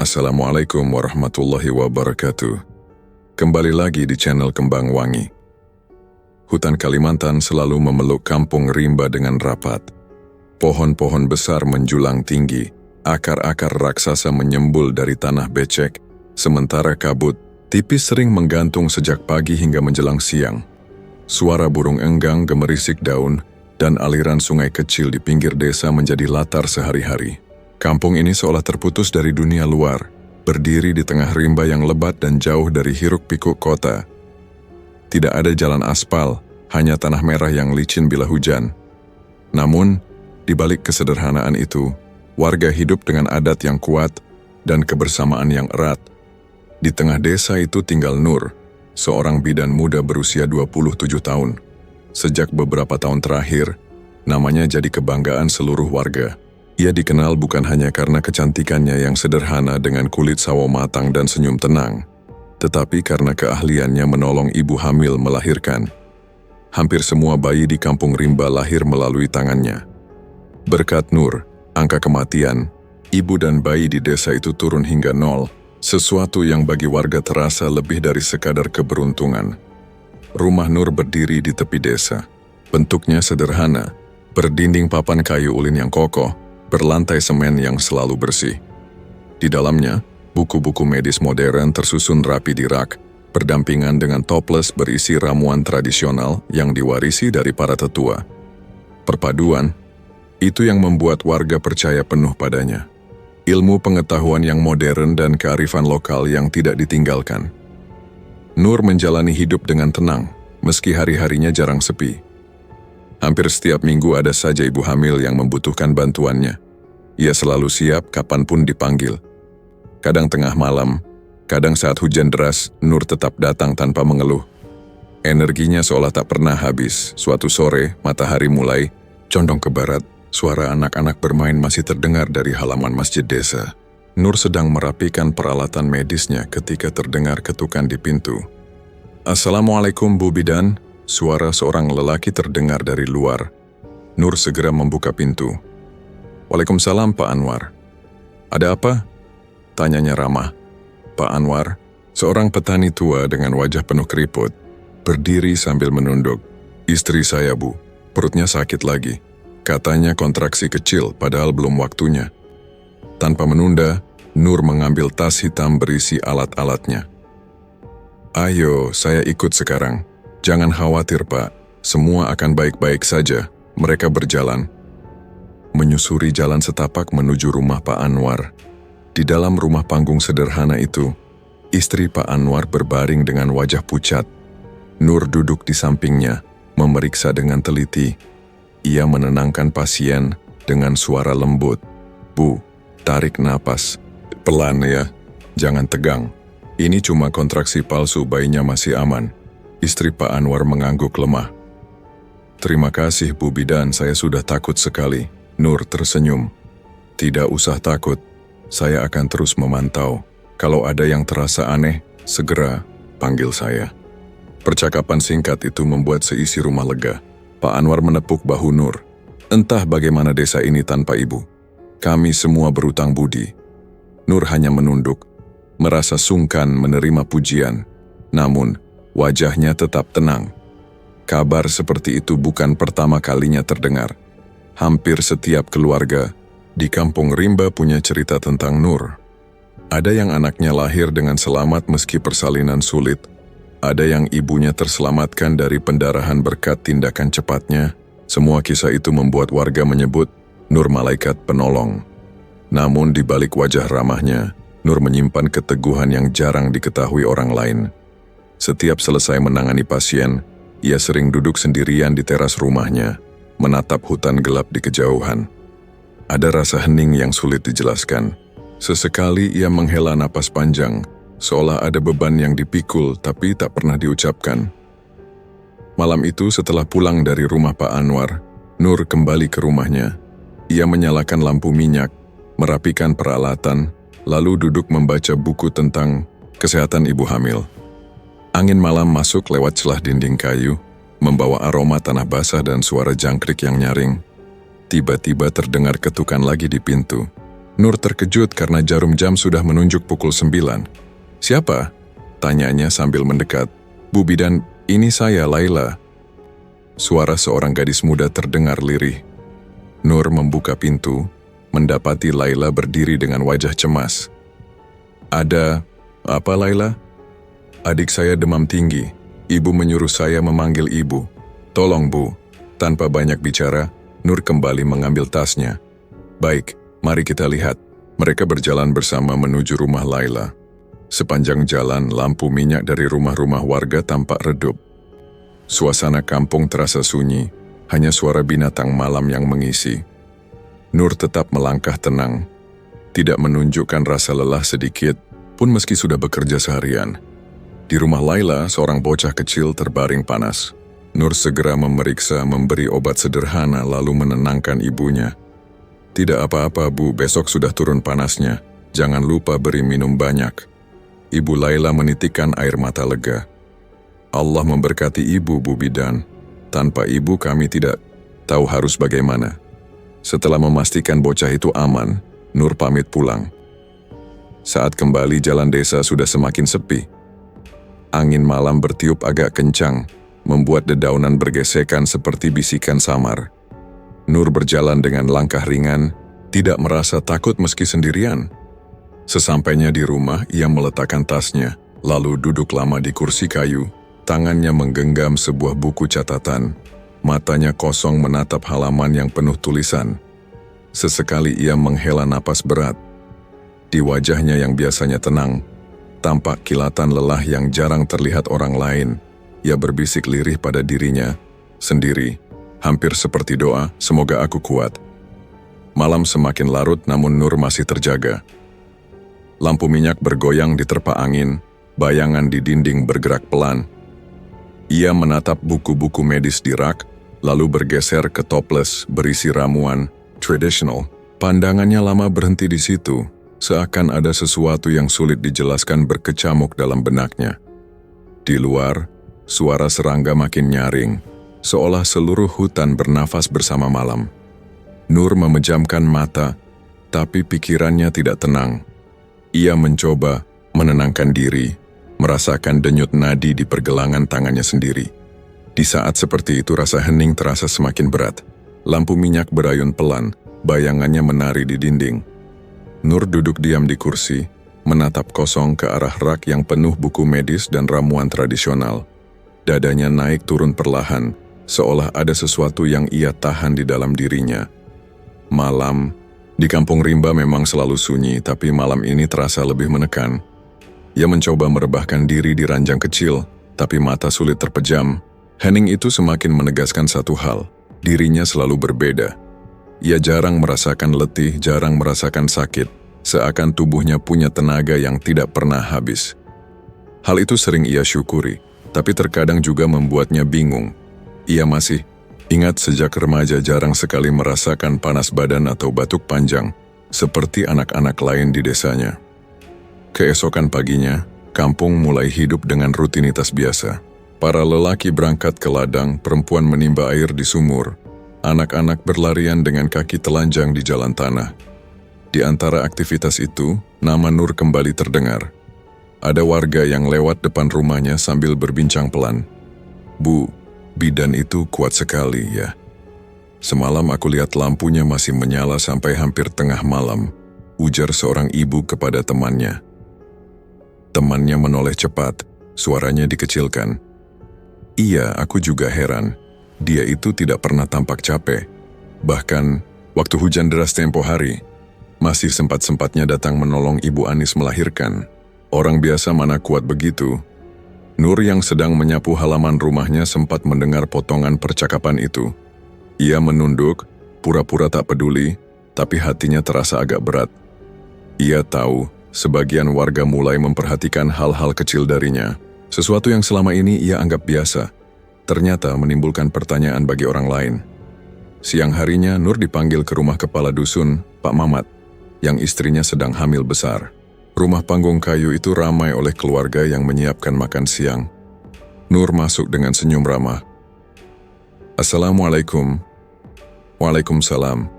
Assalamualaikum warahmatullahi wabarakatuh. Kembali lagi di channel Kembang Wangi. Hutan Kalimantan selalu memeluk kampung rimba dengan rapat. Pohon-pohon besar menjulang tinggi, akar-akar raksasa menyembul dari tanah becek, sementara kabut tipis sering menggantung sejak pagi hingga menjelang siang. Suara burung enggang, gemerisik daun, dan aliran sungai kecil di pinggir desa menjadi latar sehari-hari. Kampung ini seolah terputus dari dunia luar, berdiri di tengah rimba yang lebat dan jauh dari hiruk-pikuk kota. Tidak ada jalan aspal, hanya tanah merah yang licin bila hujan. Namun, di balik kesederhanaan itu, warga hidup dengan adat yang kuat dan kebersamaan yang erat. Di tengah desa itu tinggal Nur, seorang bidan muda berusia 27 tahun. Sejak beberapa tahun terakhir, namanya jadi kebanggaan seluruh warga. Ia dikenal bukan hanya karena kecantikannya yang sederhana dengan kulit sawo matang dan senyum tenang, tetapi karena keahliannya menolong ibu hamil melahirkan. Hampir semua bayi di kampung rimba lahir melalui tangannya. Berkat Nur, angka kematian ibu dan bayi di desa itu turun hingga nol, sesuatu yang bagi warga terasa lebih dari sekadar keberuntungan. Rumah Nur berdiri di tepi desa. Bentuknya sederhana, berdinding papan kayu ulin yang kokoh, berlantai semen yang selalu bersih. Di dalamnya, buku-buku medis modern tersusun rapi di rak, berdampingan dengan toples berisi ramuan tradisional yang diwarisi dari para tetua. Perpaduan, itu yang membuat warga percaya penuh padanya. Ilmu pengetahuan yang modern dan kearifan lokal yang tidak ditinggalkan. Nur menjalani hidup dengan tenang, meski hari-harinya jarang sepi. Hampir setiap minggu ada saja ibu hamil yang membutuhkan bantuannya. Ia selalu siap kapanpun dipanggil. Kadang tengah malam, kadang saat hujan deras, Nur tetap datang tanpa mengeluh. Energinya seolah tak pernah habis. Suatu sore, matahari mulai condong ke barat. Suara anak-anak bermain masih terdengar dari halaman masjid desa. Nur sedang merapikan peralatan medisnya ketika terdengar ketukan di pintu. "Assalamualaikum Bu Bidan." Suara seorang lelaki terdengar dari luar. Nur segera membuka pintu. "Waalaikumsalam Pak Anwar." "Ada apa?" tanyanya ramah. Pak Anwar, seorang petani tua dengan wajah penuh keriput, berdiri sambil menunduk. "Istri saya Bu, perutnya sakit lagi. Katanya kontraksi kecil padahal belum waktunya." Tanpa menunda, Nur mengambil tas hitam berisi alat-alatnya. "Ayo, saya ikut sekarang. Jangan khawatir Pak, semua akan baik-baik saja." Mereka berjalan, menyusuri jalan setapak menuju rumah Pak Anwar. Di dalam rumah panggung sederhana itu, istri Pak Anwar berbaring dengan wajah pucat. Nur duduk di sampingnya, memeriksa dengan teliti. Ia menenangkan pasien dengan suara lembut. "Bu, tarik napas. Pelan ya, jangan tegang. Ini cuma kontraksi palsu, bayinya masih aman." Istri Pak Anwar mengangguk lemah. "Terima kasih Bu Bidan, saya sudah takut sekali." Nur tersenyum. "Tidak usah takut, saya akan terus memantau. Kalau ada yang terasa aneh, segera panggil saya." Percakapan singkat itu membuat seisi rumah lega. Pak Anwar menepuk bahu Nur. "Entah bagaimana desa ini tanpa ibu. Kami semua berutang budi." Nur hanya menunduk, merasa sungkan menerima pujian. Namun, wajahnya tetap tenang. Kabar seperti itu bukan pertama kalinya terdengar. Hampir setiap keluarga di kampung rimba punya cerita tentang Nur. Ada yang anaknya lahir dengan selamat meski persalinan sulit. Ada yang ibunya terselamatkan dari pendarahan berkat tindakan cepatnya. Semua kisah itu membuat warga menyebut Nur malaikat penolong. Namun di balik wajah ramahnya, Nur menyimpan keteguhan yang jarang diketahui orang lain. Setiap selesai menangani pasien, ia sering duduk sendirian di teras rumahnya, menatap hutan gelap di kejauhan. Ada rasa hening yang sulit dijelaskan. Sesekali ia menghela napas panjang, seolah ada beban yang dipikul tapi tak pernah diucapkan. Malam itu setelah pulang dari rumah Pak Anwar, Nur kembali ke rumahnya. Ia menyalakan lampu minyak, merapikan peralatan, lalu duduk membaca buku tentang kesehatan ibu hamil. Angin malam masuk lewat celah dinding kayu, membawa aroma tanah basah dan suara jangkrik yang nyaring. Tiba-tiba terdengar ketukan lagi di pintu. Nur terkejut karena jarum jam sudah menunjuk pukul 9. "Siapa?" tanyanya sambil mendekat. "Bu Bidan, ini saya, Laila." Suara seorang gadis muda terdengar lirih. Nur membuka pintu, mendapati Laila berdiri dengan wajah cemas. "Ada apa, Laila?" "Adik saya demam tinggi. Ibu menyuruh saya memanggil ibu." "Tolong, Bu." Tanpa banyak bicara, Nur kembali mengambil tasnya. "Baik, mari kita lihat." Mereka berjalan bersama menuju rumah Laila. Sepanjang jalan, lampu minyak dari rumah-rumah warga tampak redup. Suasana kampung terasa sunyi, hanya suara binatang malam yang mengisi. Nur tetap melangkah tenang, tidak menunjukkan rasa lelah sedikit, pun meski sudah bekerja seharian. Di rumah Laila, seorang bocah kecil terbaring panas. Nur segera memeriksa, memberi obat sederhana lalu menenangkan ibunya. "Tidak apa-apa, Bu, besok sudah turun panasnya. Jangan lupa beri minum banyak." Ibu Laila menitikkan air mata lega. "Allah memberkati ibu, Bu Bidan. Tanpa ibu kami tidak tahu harus bagaimana." Setelah memastikan bocah itu aman, Nur pamit pulang. Saat kembali, jalan desa sudah semakin sepi. Angin malam bertiup agak kencang, membuat dedaunan bergesekan seperti bisikan samar. Nur berjalan dengan langkah ringan, tidak merasa takut meski sendirian. Sesampainya di rumah, ia meletakkan tasnya, lalu duduk lama di kursi kayu. Tangannya menggenggam sebuah buku catatan. Matanya kosong menatap halaman yang penuh tulisan. Sesekali ia menghela napas berat. Di wajahnya yang biasanya tenang, tampak kilatan lelah yang jarang terlihat orang lain. Ia berbisik lirih pada dirinya sendiri, hampir seperti doa, "Semoga aku kuat." Malam semakin larut namun Nur masih terjaga. Lampu minyak bergoyang diterpa angin, bayangan di dinding bergerak pelan. Ia menatap buku-buku medis di rak, lalu bergeser ke toples berisi ramuan tradisional. Pandangannya lama berhenti di situ, seakan ada sesuatu yang sulit dijelaskan berkecamuk dalam benaknya. Di luar, suara serangga makin nyaring, seolah seluruh hutan bernafas bersama malam. Nur memejamkan mata, tapi pikirannya tidak tenang. Ia mencoba menenangkan diri, merasakan denyut nadi di pergelangan tangannya sendiri. Di saat seperti itu rasa hening terasa semakin berat. Lampu minyak berayun pelan, bayangannya menari di dinding. Nur duduk diam di kursi, menatap kosong ke arah rak yang penuh buku medis dan ramuan tradisional. Dadanya naik turun perlahan, seolah ada sesuatu yang ia tahan di dalam dirinya. Malam, di kampung rimba memang selalu sunyi, tapi malam ini terasa lebih menekan. Ia mencoba merebahkan diri di ranjang kecil, tapi mata sulit terpejam. Hening itu semakin menegaskan satu hal, dirinya selalu berbeda. Ia jarang merasakan letih, jarang merasakan sakit, seakan tubuhnya punya tenaga yang tidak pernah habis. Hal itu sering ia syukuri, tapi terkadang juga membuatnya bingung. Ia masih ingat sejak remaja jarang sekali merasakan panas badan atau batuk panjang, seperti anak-anak lain di desanya. Keesokan paginya, kampung mulai hidup dengan rutinitas biasa. Para lelaki berangkat ke ladang, perempuan menimba air di sumur. Anak-anak berlarian dengan kaki telanjang di jalan tanah. Di antara aktivitas itu, nama Nur kembali terdengar. Ada warga yang lewat depan rumahnya sambil berbincang pelan. "Bu, bidan itu kuat sekali ya. Semalam aku lihat lampunya masih menyala sampai hampir tengah malam," ujar seorang ibu kepada temannya. Temannya menoleh cepat, suaranya dikecilkan. "Iya, aku juga heran. Dia itu tidak pernah tampak capek. Bahkan, waktu hujan deras tempo hari, masih sempat-sempatnya datang menolong Ibu Anis melahirkan. Orang biasa mana kuat begitu." Nur yang sedang menyapu halaman rumahnya sempat mendengar potongan percakapan itu. Ia menunduk, pura-pura tak peduli, tapi hatinya terasa agak berat. Ia tahu, sebagian warga mulai memperhatikan hal-hal kecil darinya. Sesuatu yang selama ini ia anggap biasa, ternyata menimbulkan pertanyaan bagi orang lain. Siang harinya, Nur dipanggil ke rumah kepala dusun, Pak Mamat, yang istrinya sedang hamil besar. Rumah panggung kayu itu ramai oleh keluarga yang menyiapkan makan siang. Nur masuk dengan senyum ramah. "Assalamualaikum." "Waalaikumsalam."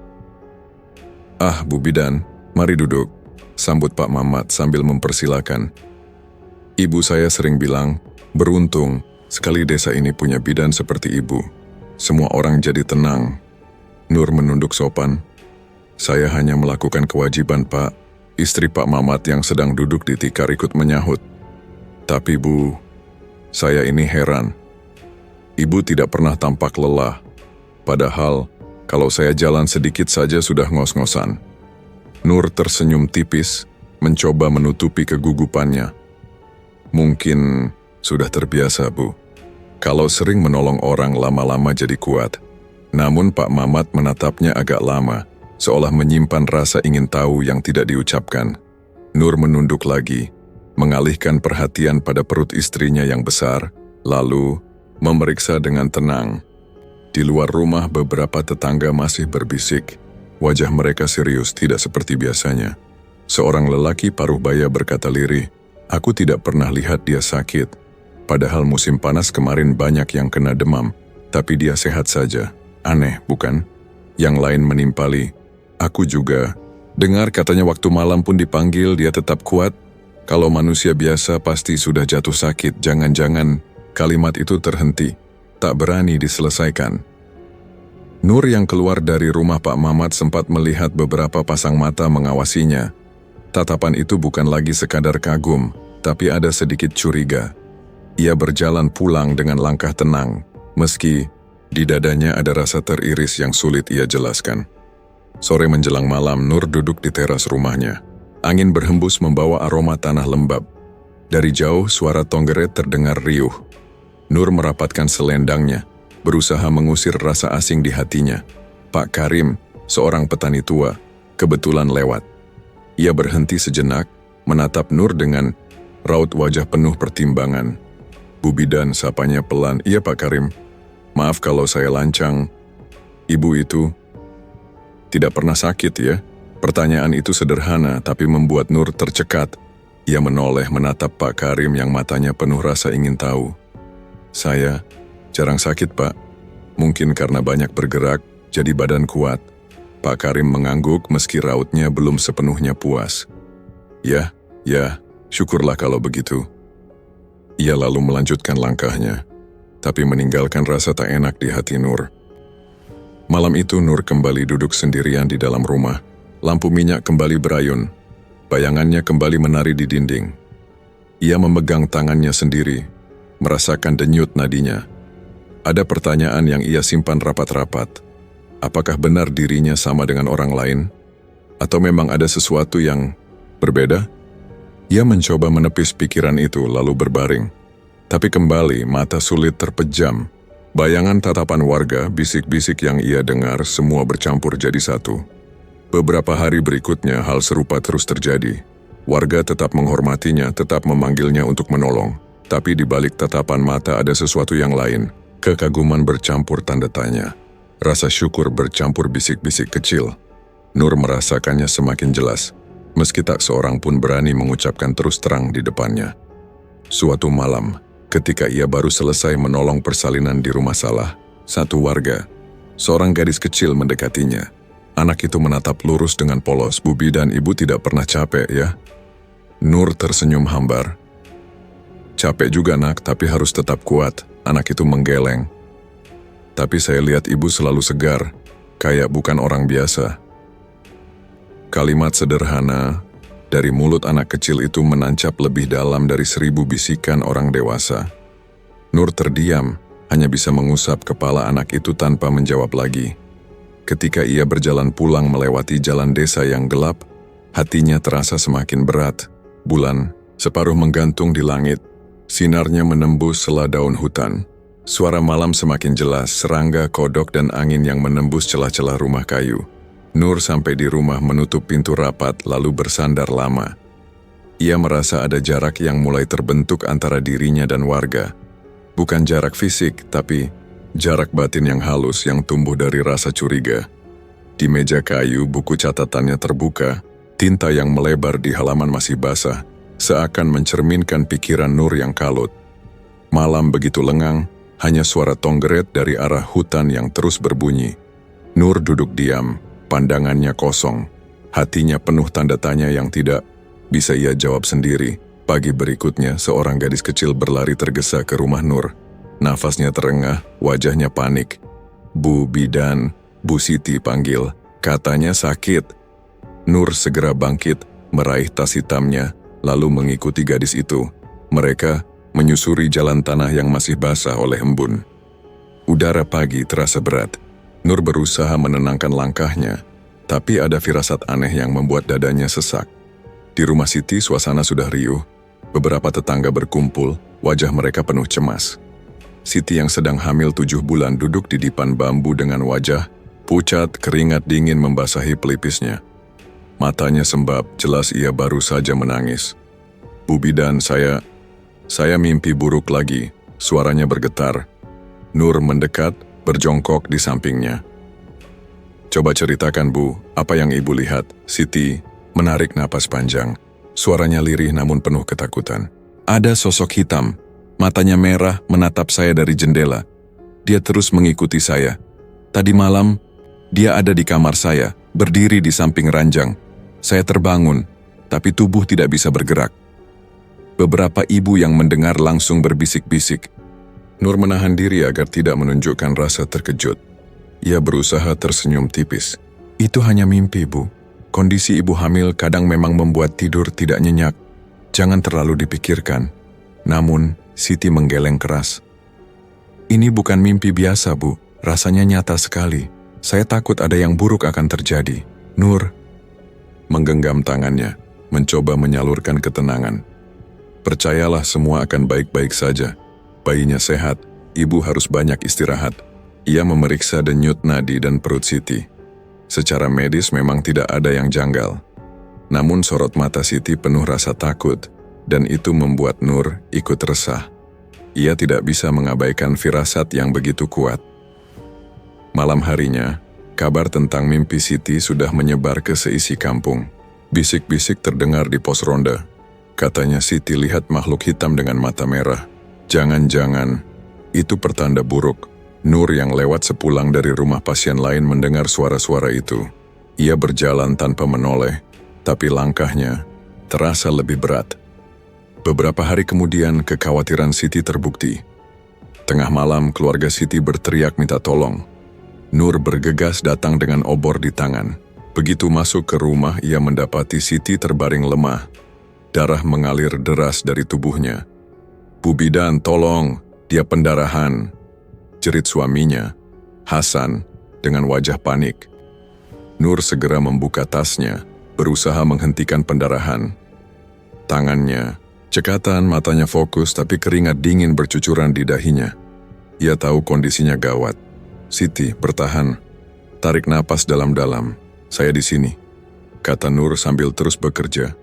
"Ah, Bu Bidan, "Mari duduk," sambut Pak Mamat sambil mempersilakan. Ibu saya sering bilang, beruntung sekali desa ini punya bidan seperti ibu. Semua orang jadi tenang. Nur menunduk sopan. "Saya hanya melakukan kewajiban, Pak." Istri Pak Mamat yang sedang duduk di tikar ikut menyahut. "Tapi Bu, saya ini heran. Ibu tidak pernah tampak lelah. Padahal, kalau saya jalan sedikit saja sudah ngos-ngosan." Nur tersenyum tipis, mencoba menutupi kegugupannya. "Mungkin sudah terbiasa, Bu. Kalau sering menolong orang lama-lama jadi kuat." Namun Pak Mamat menatapnya agak lama, seolah menyimpan rasa ingin tahu yang tidak diucapkan. Nur menunduk lagi, mengalihkan perhatian pada perut istrinya yang besar, lalu memeriksa dengan tenang. Di luar rumah beberapa tetangga masih berbisik. Wajah mereka serius, tidak seperti biasanya. Seorang lelaki paruh baya berkata lirih, "Aku tidak pernah lihat dia sakit. Padahal musim panas kemarin banyak yang kena demam, tapi dia sehat saja. Aneh, bukan?" Yang lain menimpali, "Aku juga. Dengar katanya waktu malam pun dipanggil dia tetap kuat. Kalau manusia biasa pasti sudah jatuh sakit." Jangan-jangan kalimat itu terhenti, tak berani diselesaikan. Nur yang keluar dari rumah Pak Mamat sempat melihat beberapa pasang mata mengawasinya. Tatapan itu bukan lagi sekadar kagum, tapi ada sedikit curiga. Ia berjalan pulang dengan langkah tenang, meski di dadanya ada rasa teriris yang sulit ia jelaskan. Sore menjelang malam, Nur duduk di teras rumahnya. Angin berhembus membawa aroma tanah lembab. Dari jauh, suara tonggeret terdengar riuh. Nur merapatkan selendangnya, berusaha mengusir rasa asing di hatinya. Pak Karim, seorang petani tua, kebetulan lewat. Ia berhenti sejenak, menatap Nur dengan raut wajah penuh pertimbangan. "Bu Bidan," sapanya pelan. "Iya Pak Karim, maaf kalau saya lancang. Ibu itu tidak pernah sakit ya?" Pertanyaan itu sederhana, tapi membuat Nur tercekat. Ia menoleh menatap Pak Karim yang matanya penuh rasa ingin tahu. "Saya jarang sakit, Pak. Mungkin karena banyak bergerak, jadi badan kuat." Pak Karim mengangguk meski rautnya belum sepenuhnya puas. Ya, syukurlah kalau begitu." Ia lalu melanjutkan langkahnya, tapi meninggalkan rasa tak enak di hati Nur. Malam itu Nur kembali duduk sendirian di dalam rumah. Lampu minyak kembali berayun. Bayangannya kembali menari di dinding. Ia memegang tangannya sendiri, merasakan denyut nadinya. Ada pertanyaan yang ia simpan rapat-rapat. Apakah benar dirinya sama dengan orang lain? Atau memang ada sesuatu yang berbeda? Ia mencoba menepis pikiran itu lalu berbaring. Tapi kembali mata sulit terpejam. Bayangan tatapan warga, bisik-bisik yang ia dengar semua bercampur jadi satu. Beberapa hari berikutnya hal serupa terus terjadi. Warga tetap menghormatinya, tetap memanggilnya untuk menolong. Tapi di balik tatapan mata ada sesuatu yang lain. Kekaguman bercampur tanda tanya. Rasa syukur bercampur bisik-bisik kecil. Nur merasakannya semakin jelas, meski tak seorang pun berani mengucapkan terus terang di depannya. Suatu malam, ketika ia baru selesai menolong persalinan di rumah Salah, satu warga, seorang gadis kecil mendekatinya. Anak itu menatap lurus dengan polos. "Bu Bidan, ibu tidak pernah capek ya?" Nur tersenyum hambar. "Capek juga nak, tapi harus tetap kuat." Anak itu menggeleng. "Tapi saya lihat ibu selalu segar, kayak bukan orang biasa." Kalimat sederhana dari mulut anak kecil itu menancap lebih dalam dari 1000 bisikan orang dewasa. Nur terdiam, hanya bisa mengusap kepala anak itu tanpa menjawab lagi. Ketika ia berjalan pulang melewati jalan desa yang gelap, hatinya terasa semakin berat. Bulan separuh menggantung di langit. Sinarnya menembus sela daun hutan. Suara malam semakin jelas, serangga, kodok, dan angin yang menembus celah-celah rumah kayu. Nur sampai di rumah menutup pintu rapat lalu bersandar lama. Ia merasa ada jarak yang mulai terbentuk antara dirinya dan warga. Bukan jarak fisik, tapi jarak batin yang halus yang tumbuh dari rasa curiga. Di meja kayu, buku catatannya terbuka, tinta yang melebar di halaman masih basah, seakan mencerminkan pikiran Nur yang kalut. Malam begitu lengang, hanya suara tonggeret dari arah hutan yang terus berbunyi. Nur duduk diam, pandangannya kosong. Hatinya penuh tanda tanya yang tidak bisa ia jawab sendiri. Pagi berikutnya, seorang gadis kecil berlari tergesa ke rumah Nur. Nafasnya terengah, wajahnya panik. "Bu Bidan," Bu Siti panggil. Katanya sakit. Nur segera bangkit, meraih tas hitamnya, lalu mengikuti gadis itu. Mereka menyusuri jalan tanah yang masih basah oleh embun. Udara pagi terasa berat. Nur berusaha menenangkan langkahnya, tapi ada firasat aneh yang membuat dadanya sesak. Di rumah Siti, suasana sudah riuh. Beberapa tetangga berkumpul, wajah mereka penuh cemas. Siti yang sedang hamil 7 bulan duduk di dipan bambu dengan wajah pucat, keringat dingin membasahi pelipisnya. Matanya sembab, jelas ia baru saja menangis. "Bu Bidan, saya mimpi buruk lagi," suaranya bergetar. Nur mendekat, berjongkok di sampingnya. "Coba ceritakan, Bu, apa yang Ibu lihat?" Siti menarik napas panjang. Suaranya lirih namun penuh ketakutan. "Ada sosok hitam, matanya merah menatap saya dari jendela. Dia terus mengikuti saya. Tadi malam, dia ada di kamar saya, berdiri di samping ranjang. Saya terbangun, tapi tubuh tidak bisa bergerak." Beberapa ibu yang mendengar langsung berbisik-bisik. Nur menahan diri agar tidak menunjukkan rasa terkejut. Ia berusaha tersenyum tipis. "Itu hanya mimpi, Bu. Kondisi ibu hamil kadang memang membuat tidur tidak nyenyak. Jangan terlalu dipikirkan." Namun, Siti menggeleng keras. "Ini bukan mimpi biasa, Bu. Rasanya nyata sekali. Saya takut ada yang buruk akan terjadi." Nur menggenggam tangannya, mencoba menyalurkan ketenangan. "Percayalah, semua akan baik-baik saja. Bayinya sehat, ibu harus banyak istirahat." Ia memeriksa denyut nadi dan perut Siti. Secara medis memang tidak ada yang janggal. Namun sorot mata Siti penuh rasa takut, dan itu membuat Nur ikut resah. Ia tidak bisa mengabaikan firasat yang begitu kuat. Malam harinya, kabar tentang mimpi Siti sudah menyebar ke seisi kampung. Bisik-bisik terdengar di pos ronda. Katanya Siti lihat makhluk hitam dengan mata merah. Jangan-jangan itu pertanda buruk. Nur yang lewat sepulang dari rumah pasien lain mendengar suara-suara itu. Ia berjalan tanpa menoleh, tapi langkahnya terasa lebih berat. Beberapa hari kemudian, kekhawatiran Siti terbukti. Tengah malam, keluarga Siti berteriak minta tolong. Nur bergegas datang dengan obor di tangan. Begitu masuk ke rumah, ia mendapati Siti terbaring lemah. Darah mengalir deras dari tubuhnya. "Bu Bidan, tolong, dia pendarahan," jerit suaminya, Hasan, dengan wajah panik. Nur segera membuka tasnya, berusaha menghentikan pendarahan. Tangannya cekatan, matanya fokus, tapi keringat dingin bercucuran di dahinya. Ia tahu kondisinya gawat. "Siti, bertahan. Tarik napas dalam-dalam. Saya di sini," kata Nur sambil terus bekerja.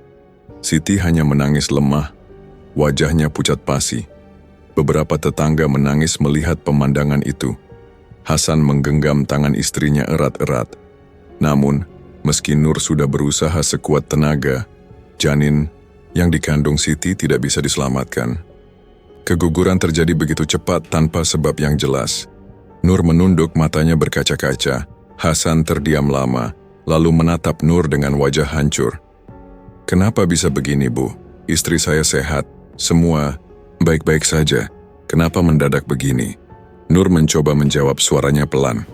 Siti hanya menangis lemah, wajahnya pucat pasi. Beberapa tetangga menangis melihat pemandangan itu. Hasan menggenggam tangan istrinya erat-erat. Namun, meski Nur sudah berusaha sekuat tenaga, janin yang dikandung Siti tidak bisa diselamatkan. Keguguran terjadi begitu cepat tanpa sebab yang jelas. Nur menunduk, matanya berkaca-kaca. Hasan terdiam lama, lalu menatap Nur dengan wajah hancur. "Kenapa bisa begini, Bu? Istri saya sehat, semua baik-baik saja. Kenapa mendadak begini?" Nur mencoba menjawab, suaranya pelan.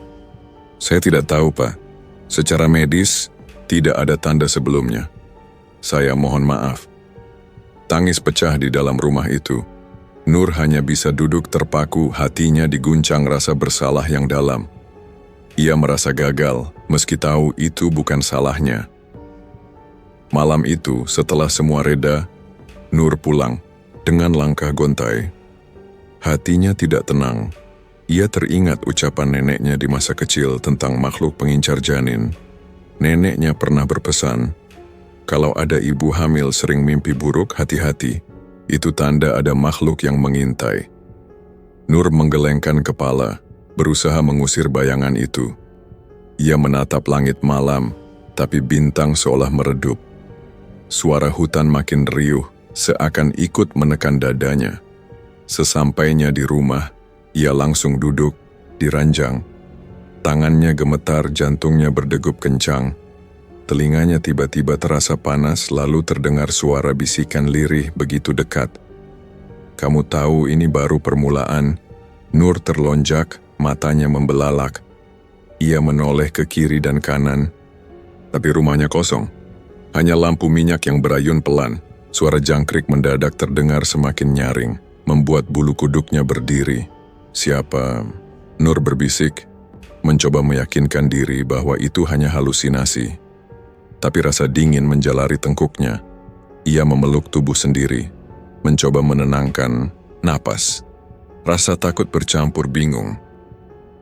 "Saya tidak tahu, Pak. Secara medis, tidak ada tanda sebelumnya. Saya mohon maaf." Tangis pecah di dalam rumah itu. Nur hanya bisa duduk terpaku, hatinya diguncang rasa bersalah yang dalam. Ia merasa gagal, meski tahu itu bukan salahnya. Malam itu, setelah semua reda, Nur pulang dengan langkah gontai. Hatinya tidak tenang. Ia teringat ucapan neneknya di masa kecil tentang makhluk pengincar janin. Neneknya pernah berpesan, kalau ada ibu hamil sering mimpi buruk, hati-hati. Itu tanda ada makhluk yang mengintai. Nur menggelengkan kepala, berusaha mengusir bayangan itu. Ia menatap langit malam, tapi bintang seolah meredup. Suara hutan makin riuh, seakan ikut menekan dadanya. Sesampainya di rumah, ia langsung duduk di ranjang. Tangannya gemetar, jantungnya berdegup kencang. Telinganya tiba-tiba terasa panas, lalu terdengar suara bisikan lirih begitu dekat. "Kamu tahu ini baru permulaan." Nur terlonjak, matanya membelalak. Ia menoleh ke kiri dan kanan, tapi rumahnya kosong. Hanya lampu minyak yang berayun pelan. Suara jangkrik mendadak terdengar semakin nyaring, membuat bulu kuduknya berdiri. "Siapa?" Nur berbisik, mencoba meyakinkan diri bahwa itu hanya halusinasi. Tapi rasa dingin menjalari tengkuknya. Ia memeluk tubuh sendiri, mencoba menenangkan napas. Rasa takut bercampur bingung.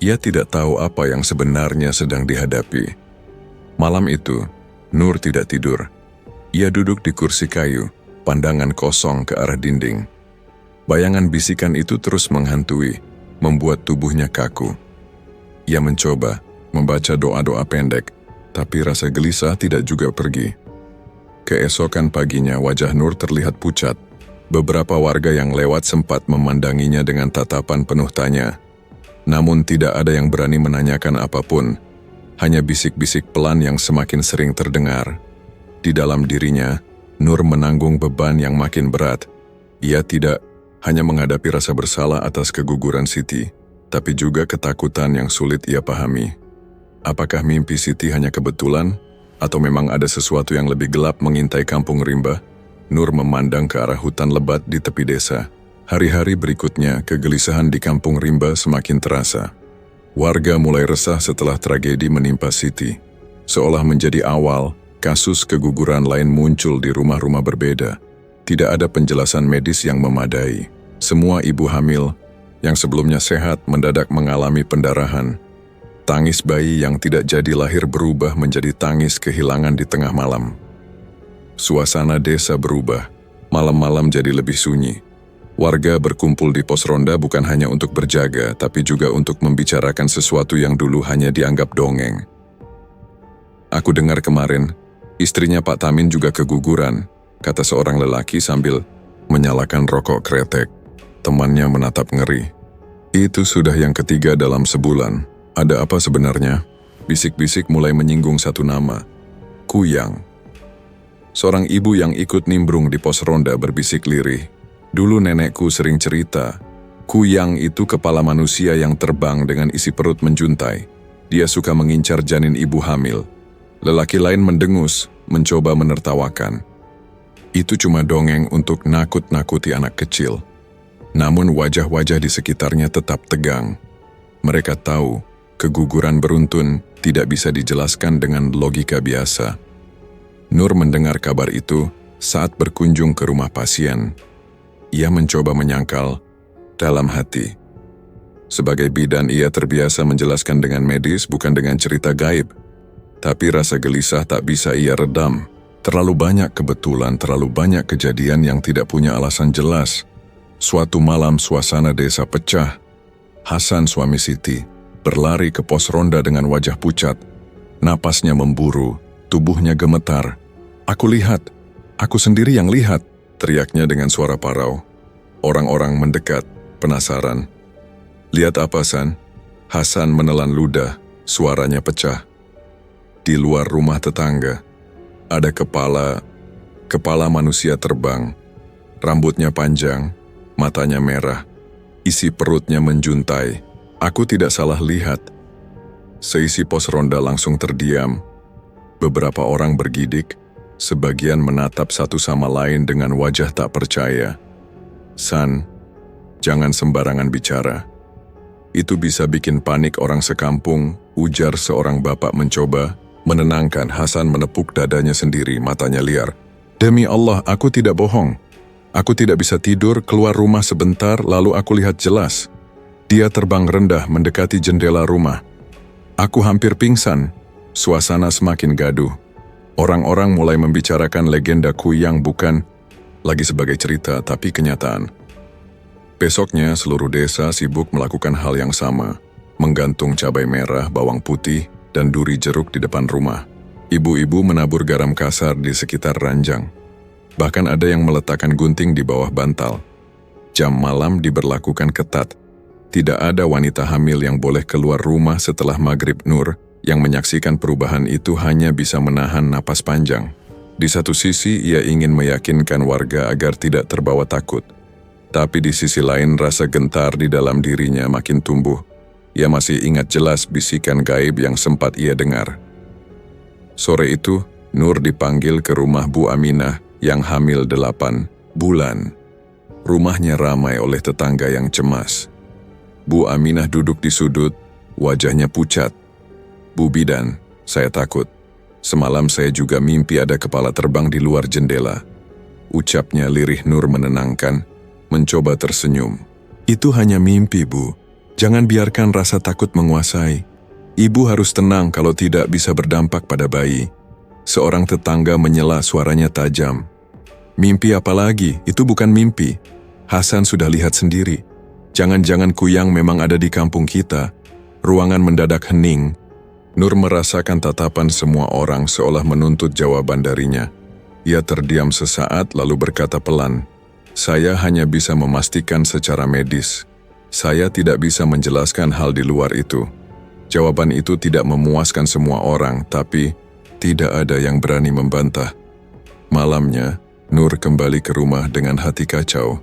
Ia tidak tahu apa yang sebenarnya sedang dihadapi. Malam itu, Nur tidak tidur. Ia duduk di kursi kayu, pandangan kosong ke arah dinding. Bayangan bisikan itu terus menghantui, membuat tubuhnya kaku. Ia mencoba membaca doa-doa pendek, tapi rasa gelisah tidak juga pergi. Keesokan paginya wajah Nur terlihat pucat. Beberapa warga yang lewat sempat memandanginya dengan tatapan penuh tanya. Namun tidak ada yang berani menanyakan apapun. Hanya bisik-bisik pelan yang semakin sering terdengar. Di dalam dirinya, Nur menanggung beban yang makin berat. Ia tidak hanya menghadapi rasa bersalah atas keguguran Siti, tapi juga ketakutan yang sulit ia pahami. Apakah mimpi Siti hanya kebetulan, atau memang ada sesuatu yang lebih gelap mengintai kampung rimba? Nur memandang ke arah hutan lebat di tepi desa. Hari-hari berikutnya, kegelisahan di kampung rimba semakin terasa. Warga mulai resah setelah tragedi menimpa Siti. Seolah menjadi awal, kasus keguguran lain muncul di rumah-rumah berbeda. Tidak ada penjelasan medis yang memadai. Semua ibu hamil yang sebelumnya sehat mendadak mengalami pendarahan. Tangis bayi yang tidak jadi lahir berubah menjadi tangis kehilangan di tengah malam. Suasana desa berubah, malam-malam jadi lebih sunyi. Warga berkumpul di pos ronda bukan hanya untuk berjaga, tapi juga untuk membicarakan sesuatu yang dulu hanya dianggap dongeng. "Aku dengar kemarin, istrinya Pak Tamin juga keguguran," kata seorang lelaki sambil menyalakan rokok kretek. Temannya menatap ngeri. "Itu sudah yang ketiga dalam sebulan. Ada apa sebenarnya?" Bisik-bisik mulai menyinggung satu nama, Kuyang. Seorang ibu yang ikut nimbrung di pos ronda berbisik lirih. "Dulu nenekku sering cerita, Kuyang itu kepala manusia yang terbang dengan isi perut menjuntai. Dia suka mengincar janin ibu hamil." Lelaki lain mendengus, mencoba menertawakan. Itu cuma dongeng untuk nakut-nakuti anak kecil. Namun wajah-wajah di sekitarnya tetap tegang. Mereka tahu, keguguran beruntun tidak bisa dijelaskan dengan logika biasa. Nur mendengar kabar itu saat berkunjung ke rumah pasien. Ia mencoba menyangkal dalam hati. Sebagai bidan, ia terbiasa menjelaskan dengan medis, bukan dengan cerita gaib. Tapi rasa gelisah tak bisa ia redam. Terlalu banyak kebetulan, terlalu banyak kejadian yang tidak punya alasan jelas. Suatu malam suasana desa pecah. Hasan, suami Siti, berlari ke pos ronda dengan wajah pucat. Napasnya memburu, tubuhnya gemetar. "Aku lihat, aku sendiri yang lihat," teriaknya dengan suara parau. Orang-orang mendekat, penasaran. "Lihat apa, San?" Hasan menelan ludah, suaranya pecah. Di luar rumah tetangga, ada kepala manusia terbang. Rambutnya panjang, matanya merah, isi perutnya menjuntai. Aku tidak salah lihat. Seisi pos ronda langsung terdiam. Beberapa orang bergidik, sebagian menatap satu sama lain dengan wajah tak percaya. "San, jangan sembarangan bicara. Itu bisa bikin panik orang sekampung," ujar seorang bapak mencoba menenangkan. Hasan menepuk dadanya sendiri, matanya liar. "Demi Allah, aku tidak bohong. Aku tidak bisa tidur, keluar rumah sebentar, lalu aku lihat jelas. Dia terbang rendah mendekati jendela rumah. Aku hampir pingsan." Suasana semakin gaduh. Orang-orang mulai membicarakan legenda Kuyang bukan lagi sebagai cerita, tapi kenyataan. Besoknya, seluruh desa sibuk melakukan hal yang sama. Menggantung cabai merah, bawang putih, dan duri jeruk di depan rumah. Ibu-ibu menabur garam kasar di sekitar ranjang. Bahkan ada yang meletakkan gunting di bawah bantal. Jam malam diberlakukan ketat. Tidak ada wanita hamil yang boleh keluar rumah setelah maghrib. Nur Yang menyaksikan perubahan itu hanya bisa menahan napas panjang. Di satu sisi, ia ingin meyakinkan warga agar tidak terbawa takut. Tapi di sisi lain, rasa gentar di dalam dirinya makin tumbuh. Ia masih ingat jelas bisikan gaib yang sempat ia dengar. Sore itu, Nur dipanggil ke rumah Bu Aminah yang hamil 8 bulan. Rumahnya ramai oleh tetangga yang cemas. Bu Aminah duduk di sudut, wajahnya pucat. "Bu Bidan, saya takut. Semalam saya juga mimpi ada kepala terbang di luar jendela." Ucapnya lirih Nur menenangkan, mencoba tersenyum. "Itu hanya mimpi, Bu. Jangan biarkan rasa takut menguasai. Ibu harus tenang, kalau tidak bisa berdampak pada bayi." Seorang tetangga menyela, suaranya tajam. "Mimpi apa lagi? Itu bukan mimpi. Hasan sudah lihat sendiri. Jangan-jangan Kuyang memang ada di kampung kita." Ruangan mendadak hening. Nur merasakan tatapan semua orang seolah menuntut jawaban darinya. Ia terdiam sesaat lalu berkata pelan, "Saya hanya bisa memastikan secara medis. Saya tidak bisa menjelaskan hal di luar itu." Jawaban itu tidak memuaskan semua orang, tapi tidak ada yang berani membantah. Malamnya, Nur kembali ke rumah dengan hati kacau.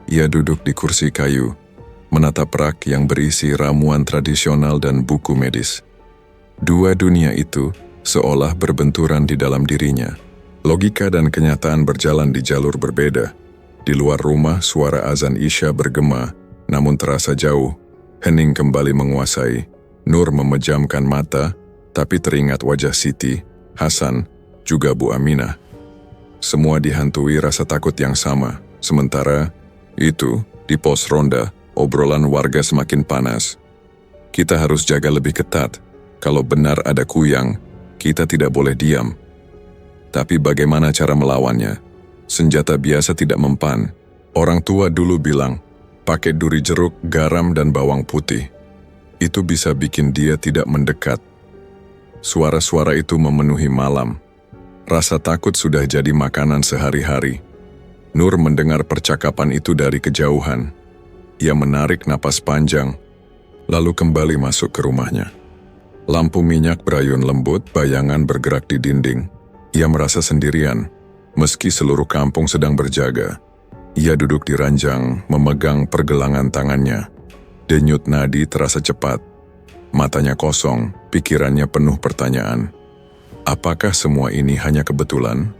Ia duduk di kursi kayu, menatap rak yang berisi ramuan tradisional dan buku medis. Dua dunia itu seolah berbenturan di dalam dirinya. Logika dan kenyataan berjalan di jalur berbeda. Di luar rumah, suara azan Isya bergema, namun terasa jauh. Hening kembali menguasai. Nur memejamkan mata, tapi teringat wajah Siti, Hasan, juga Bu Aminah. Semua dihantui rasa takut yang sama. Sementara itu, di pos ronda, obrolan warga semakin panas. "Kita harus jaga lebih ketat. Kalau benar ada Kuyang, kita tidak boleh diam. Tapi bagaimana cara melawannya? Senjata biasa tidak mempan. Orang tua dulu bilang, pakai duri jeruk, garam, dan bawang putih. Itu bisa bikin dia tidak mendekat." Suara-suara itu memenuhi malam. Rasa takut sudah jadi makanan sehari-hari. Nur mendengar percakapan itu dari kejauhan. Ia menarik napas panjang, lalu kembali masuk ke rumahnya. Lampu minyak berayun lembut, bayangan bergerak di dinding. Ia merasa sendirian, meski seluruh kampung sedang berjaga. Ia duduk di ranjang, memegang pergelangan tangannya. Denyut nadi terasa cepat. Matanya kosong, pikirannya penuh pertanyaan. Apakah semua ini hanya kebetulan?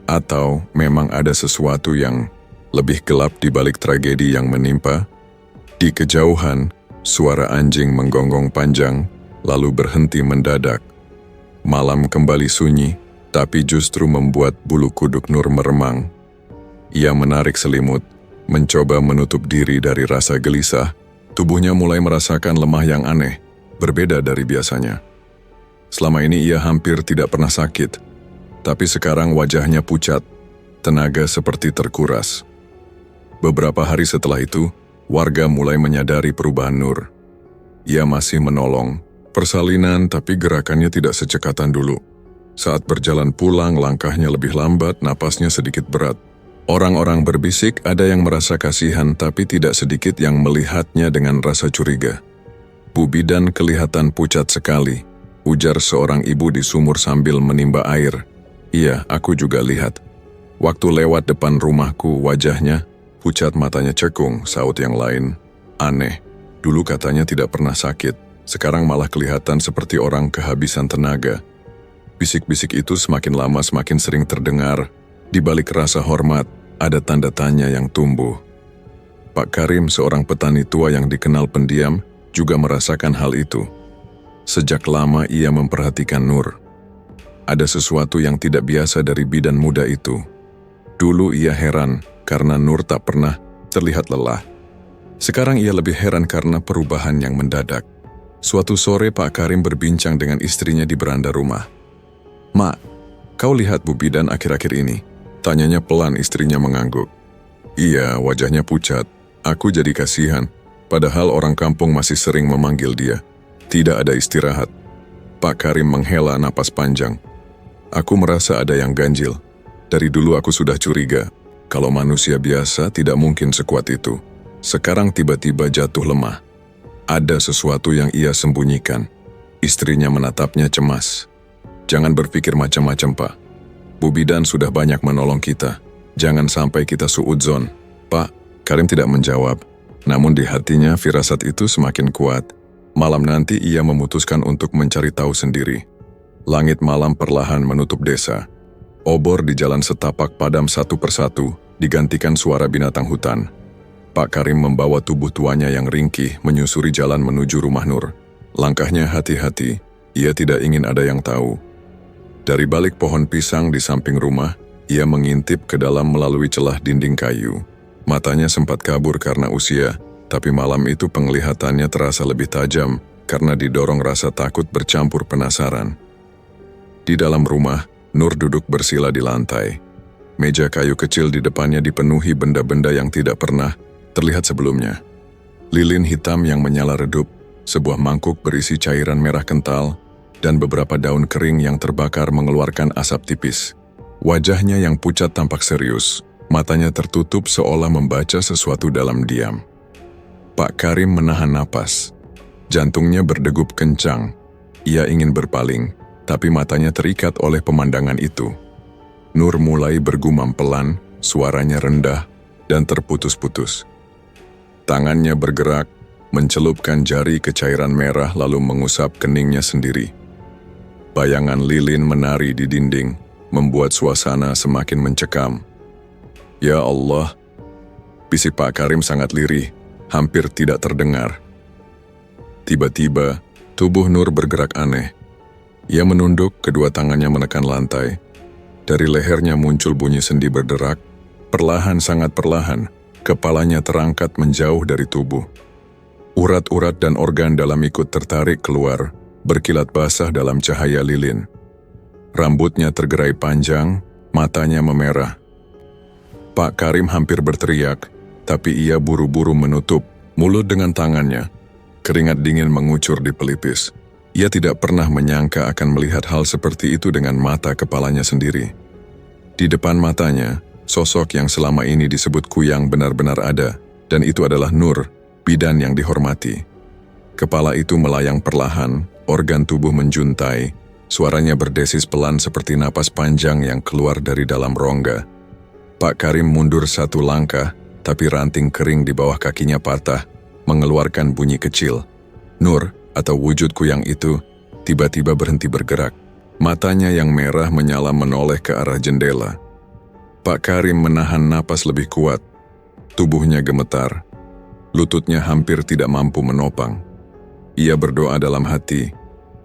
Atau memang ada sesuatu yang lebih gelap di balik tragedi yang menimpa? Di kejauhan, suara anjing menggonggong panjang, lalu berhenti mendadak. Malam kembali sunyi, tapi justru membuat bulu kuduk Nur meremang. Ia menarik selimut, mencoba menutup diri dari rasa gelisah. Tubuhnya mulai merasakan lemah yang aneh, berbeda dari biasanya. Selama ini ia hampir tidak pernah sakit, tapi sekarang wajahnya pucat, tenaga seperti terkuras. Beberapa hari setelah itu, warga mulai menyadari perubahan Nur. Ia masih menolong, persalinan, tapi gerakannya tidak secekatan dulu. Saat berjalan pulang, langkahnya lebih lambat, napasnya sedikit berat. Orang-orang berbisik, ada yang merasa kasihan, tapi tidak sedikit yang melihatnya dengan rasa curiga. "Bu Bidan kelihatan pucat sekali," ujar seorang ibu di sumur sambil menimba air. "Iya, aku juga lihat. Waktu lewat depan rumahku, wajahnya pucat, matanya cekung," saut yang lain. "Aneh, dulu katanya tidak pernah sakit. Sekarang malah kelihatan seperti orang kehabisan tenaga." Bisik-bisik itu semakin lama semakin sering terdengar. Di balik rasa hormat, ada tanda tanya yang tumbuh. Pak Karim, seorang petani tua yang dikenal pendiam, juga merasakan hal itu. Sejak lama ia memperhatikan Nur. Ada sesuatu yang tidak biasa dari bidan muda itu. Dulu ia heran karena Nur tak pernah terlihat lelah. Sekarang ia lebih heran karena perubahan yang mendadak. Suatu sore Pak Karim berbincang dengan istrinya di beranda rumah. "Mak, kau lihat Bu Bidan akhir-akhir ini?" Tanyanya pelan, istrinya mengangguk. "Iya, wajahnya pucat. Aku jadi kasihan. Padahal orang kampung masih sering memanggil dia. Tidak ada istirahat." Pak Karim menghela napas panjang. "Aku merasa ada yang ganjil. Dari dulu aku sudah curiga. Kalau manusia biasa tidak mungkin sekuat itu. Sekarang tiba-tiba jatuh lemah. Ada sesuatu yang ia sembunyikan." Istrinya menatapnya cemas. Jangan berpikir macam-macam, Pak. Bu Bidan sudah banyak menolong kita. Jangan sampai kita suudzon. Pak, Karim tidak menjawab. Namun di hatinya firasat itu semakin kuat. Malam nanti ia memutuskan untuk mencari tahu sendiri. Langit malam perlahan menutup desa. Obor di jalan setapak padam satu persatu, digantikan suara binatang hutan. Pak Karim membawa tubuh tuanya yang ringkih menyusuri jalan menuju rumah Nur. Langkahnya hati-hati, ia tidak ingin ada yang tahu. Dari balik pohon pisang di samping rumah, ia mengintip ke dalam melalui celah dinding kayu. Matanya sempat kabur karena usia, tapi malam itu penglihatannya terasa lebih tajam karena didorong rasa takut bercampur penasaran. Di dalam rumah, Nur duduk bersila di lantai. Meja kayu kecil di depannya dipenuhi benda-benda yang tidak pernah terlihat sebelumnya. Lilin hitam yang menyala redup, sebuah mangkuk berisi cairan merah kental, dan beberapa daun kering yang terbakar mengeluarkan asap tipis. Wajahnya yang pucat tampak serius, matanya tertutup seolah membaca sesuatu dalam diam. Pak Karim menahan napas. Jantungnya berdegup kencang. Ia ingin berpaling, tapi matanya terikat oleh pemandangan itu. Nur mulai bergumam pelan, suaranya rendah dan terputus-putus. Tangannya bergerak, mencelupkan jari ke cairan merah lalu mengusap keningnya sendiri. Bayangan lilin menari di dinding, membuat suasana semakin mencekam. Ya Allah, bisik Pak Karim sangat lirih, hampir tidak terdengar. Tiba-tiba, tubuh Nur bergerak aneh. Ia menunduk, kedua tangannya menekan lantai. Dari lehernya muncul bunyi sendi berderak, perlahan sangat perlahan, kepalanya terangkat menjauh dari tubuh. Urat-urat dan organ dalam ikut tertarik keluar, berkilat basah dalam cahaya lilin. Rambutnya tergerai panjang, matanya memerah. Pak Karim hampir berteriak, tapi ia buru-buru menutup mulut dengan tangannya. Keringat dingin mengucur di pelipis. Ia tidak pernah menyangka akan melihat hal seperti itu dengan mata kepalanya sendiri. Di depan matanya, sosok yang selama ini disebut Kuyang benar-benar ada, dan itu adalah Nur, bidan yang dihormati. Kepala itu melayang perlahan, organ tubuh menjuntai, suaranya berdesis pelan seperti napas panjang yang keluar dari dalam rongga. Pak Karim mundur satu langkah, tapi ranting kering di bawah kakinya patah, mengeluarkan bunyi kecil. Nur, atau wujud Kuyang itu, tiba-tiba berhenti bergerak. Matanya yang merah menyala menoleh ke arah jendela. Pak Karim menahan napas lebih kuat. Tubuhnya gemetar. Lututnya hampir tidak mampu menopang. Ia berdoa dalam hati,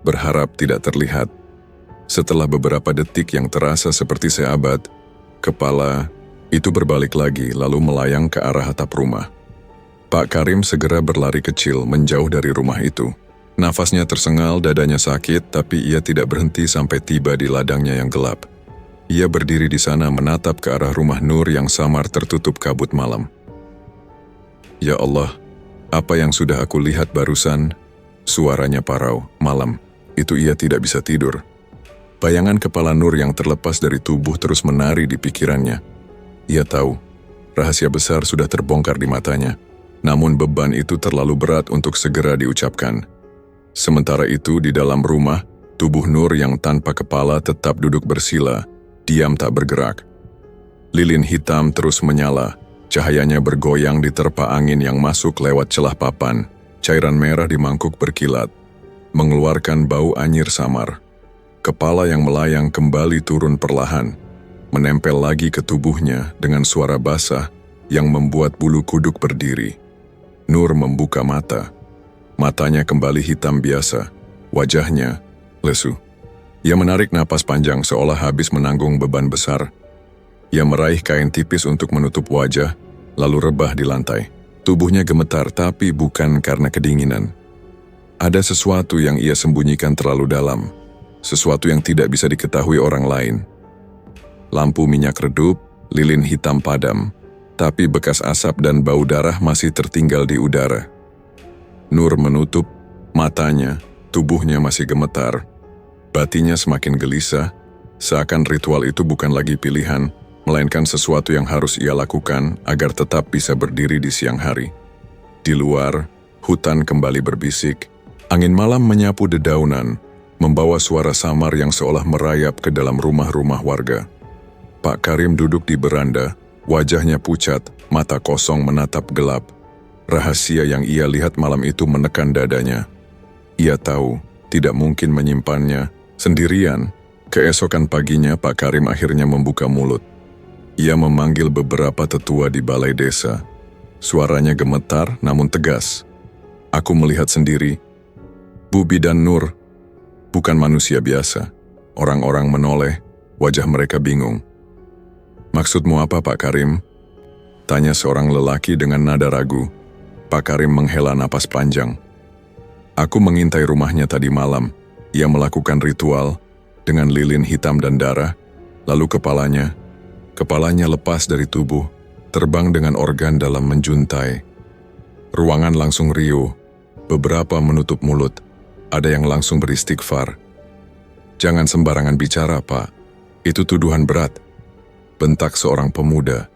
berharap tidak terlihat. Setelah beberapa detik yang terasa seperti seabad, kepala itu berbalik lagi lalu melayang ke arah atap rumah. Pak Karim segera berlari kecil menjauh dari rumah itu. Nafasnya tersengal, dadanya sakit, tapi ia tidak berhenti sampai tiba di ladangnya yang gelap. Ia berdiri di sana menatap ke arah rumah Nur yang samar tertutup kabut malam. Ya Allah, apa yang sudah aku lihat barusan? Suaranya parau, malam. Itu ia tidak bisa tidur. Bayangan kepala Nur yang terlepas dari tubuh terus menari di pikirannya. Ia tahu, rahasia besar sudah terbongkar di matanya. Namun beban itu terlalu berat untuk segera diucapkan. Sementara itu di dalam rumah, tubuh Nur yang tanpa kepala tetap duduk bersila, diam tak bergerak. Lilin hitam terus menyala, cahayanya bergoyang diterpa angin yang masuk lewat celah papan. Cairan merah di mangkuk berkilat, mengeluarkan bau anyir samar. Kepala yang melayang kembali turun perlahan, menempel lagi ke tubuhnya dengan suara basah yang membuat bulu kuduk berdiri. Nur membuka mata. Matanya kembali hitam biasa, wajahnya lesu. Ia menarik napas panjang seolah habis menanggung beban besar. Ia meraih kain tipis untuk menutup wajah, lalu rebah di lantai. Tubuhnya gemetar tapi bukan karena kedinginan. Ada sesuatu yang ia sembunyikan terlalu dalam, sesuatu yang tidak bisa diketahui orang lain. Lampu minyak redup, lilin hitam padam, tapi bekas asap dan bau darah masih tertinggal di udara. Nur menutup matanya, tubuhnya masih gemetar. Batinnya semakin gelisah, seakan ritual itu bukan lagi pilihan, melainkan sesuatu yang harus ia lakukan agar tetap bisa berdiri di siang hari. Di luar, hutan kembali berbisik, Angin malam menyapu dedaunan, membawa suara samar yang seolah merayap ke dalam rumah-rumah warga. Pak Karim duduk di beranda, wajahnya pucat, mata kosong menatap gelap. Rahasia yang ia lihat malam itu menekan dadanya. Ia tahu, tidak mungkin menyimpannya sendirian. Keesokan paginya, Pak Karim akhirnya membuka mulut. Ia memanggil beberapa tetua di balai desa. Suaranya gemetar namun tegas. Aku melihat sendiri, Bubi dan Nur bukan manusia biasa. Orang-orang menoleh, wajah mereka bingung. Maksudmu apa, Pak Karim? Tanya seorang lelaki dengan nada ragu. Pak Karim menghela napas panjang. Aku mengintai rumahnya tadi malam. Ia melakukan ritual dengan lilin hitam dan darah, lalu kepalanya lepas dari tubuh, terbang dengan organ dalam menjuntai. Ruangan langsung riuh, beberapa menutup mulut, ada yang langsung beristighfar. Jangan sembarangan bicara, Pak. Itu tuduhan berat, bentak seorang pemuda.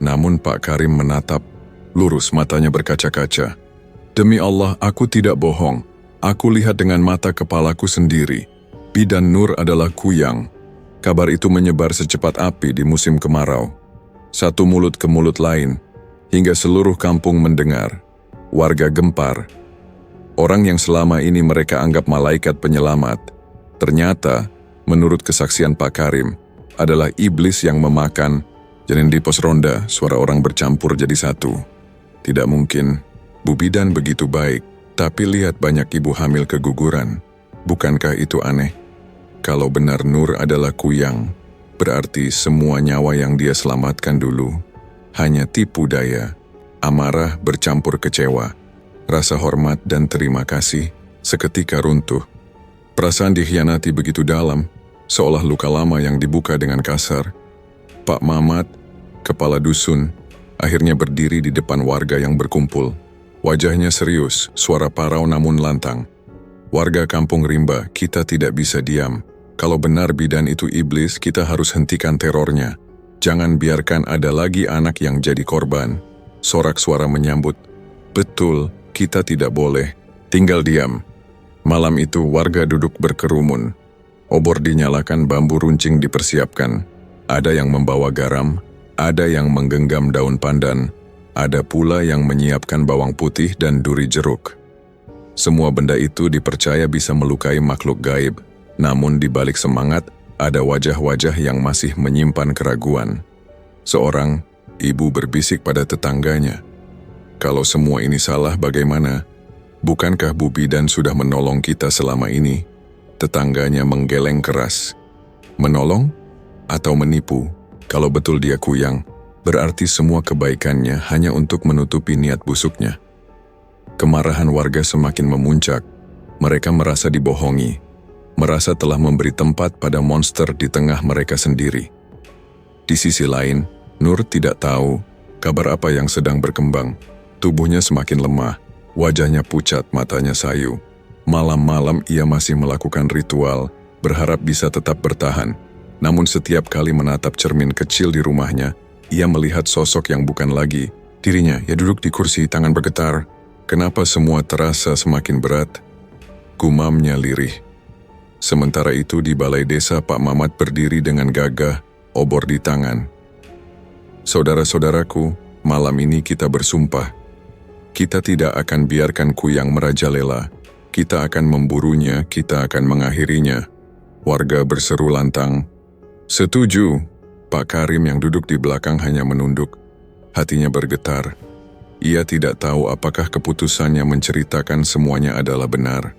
Namun Pak Karim menatap, lurus matanya berkaca-kaca. Demi Allah, aku tidak bohong. Aku lihat dengan mata kepalaku sendiri. Bidan Nur adalah kuyang. Kabar itu menyebar secepat api di musim kemarau. Satu mulut ke mulut lain, hingga seluruh kampung mendengar. Warga gempar. Orang yang selama ini mereka anggap malaikat penyelamat, ternyata, menurut kesaksian Pak Karim, adalah iblis yang memakan. Janin di pos ronda, suara orang bercampur jadi satu. Tidak mungkin, Bu Bidan begitu baik, tapi lihat banyak ibu hamil keguguran. Bukankah itu aneh? Kalau benar Nur adalah kuyang, berarti semua nyawa yang dia selamatkan dulu hanya tipu daya. Amarah bercampur kecewa. Rasa hormat dan terima kasih seketika runtuh. Perasaan dikhianati begitu dalam, seolah luka lama yang dibuka dengan kasar. Pak Mamat, kepala dusun, akhirnya berdiri di depan warga yang berkumpul. Wajahnya serius, suara parau namun lantang. Warga kampung Rimba, kita tidak bisa diam. Kalau benar bidan itu iblis, kita harus hentikan terornya. Jangan biarkan ada lagi anak yang jadi korban. Sorak suara menyambut. Betul, kita tidak boleh tinggal diam. Malam itu warga duduk berkerumun. Obor dinyalakan, bambu runcing dipersiapkan. Ada yang membawa garam, ada yang menggenggam daun pandan, ada pula yang menyiapkan bawang putih dan duri jeruk. Semua benda itu dipercaya bisa melukai makhluk gaib, namun di balik semangat ada wajah-wajah yang masih menyimpan keraguan. Seorang ibu berbisik pada tetangganya, "Kalau semua ini salah bagaimana? Bukankah Bu Bidan sudah menolong kita selama ini?" Tetangganya menggeleng keras. Menolong? Atau menipu? Kalau betul dia kuyang, berarti semua kebaikannya hanya untuk menutupi niat busuknya. Kemarahan warga semakin memuncak. Mereka merasa dibohongi, merasa telah memberi tempat pada monster di tengah mereka sendiri. Di sisi lain, Nur tidak tahu kabar apa yang sedang berkembang. Tubuhnya semakin lemah, wajahnya pucat, matanya sayu. Malam-malam ia masih melakukan ritual, berharap bisa tetap bertahan. Namun setiap kali menatap cermin kecil di rumahnya, ia melihat sosok yang bukan lagi dirinya. Ia duduk di kursi, tangan bergetar. Kenapa semua terasa semakin berat? Gumamnya lirih. Sementara itu di balai desa, Pak Mamat berdiri dengan gagah, obor di tangan. Saudara-saudaraku, malam ini kita bersumpah. Kita tidak akan biarkan kuyang merajalela. Kita akan memburunya, kita akan mengakhirinya. Warga berseru lantang. Setuju. Pak Karim yang duduk di belakang hanya menunduk. Hatinya bergetar. Ia tidak tahu apakah keputusannya menceritakan semuanya adalah benar.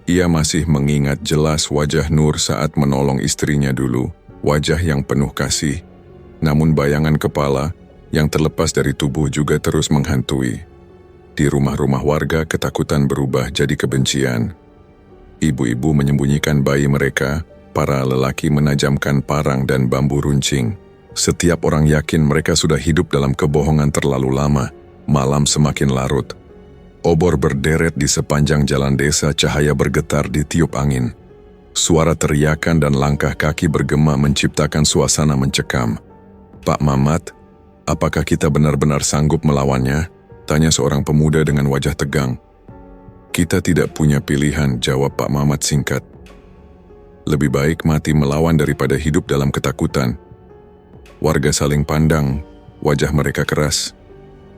Ia masih mengingat jelas wajah Nur saat menolong istrinya dulu. Wajah yang penuh kasih. Namun bayangan kepala yang terlepas dari tubuh juga terus menghantui. Di rumah-rumah warga, ketakutan berubah jadi kebencian. Ibu-ibu menyembunyikan bayi mereka, para lelaki menajamkan parang dan bambu runcing. Setiap orang yakin mereka sudah hidup dalam kebohongan terlalu lama. Malam semakin larut. Obor berderet di sepanjang jalan desa, cahaya bergetar ditiup angin. Suara teriakan dan langkah kaki bergema menciptakan suasana mencekam. Pak Mamat, apakah kita benar-benar sanggup melawannya? Tanya seorang pemuda dengan wajah tegang. Kita tidak punya pilihan, jawab Pak Mamat singkat. Lebih baik mati melawan daripada hidup dalam ketakutan. Warga saling pandang, wajah mereka keras.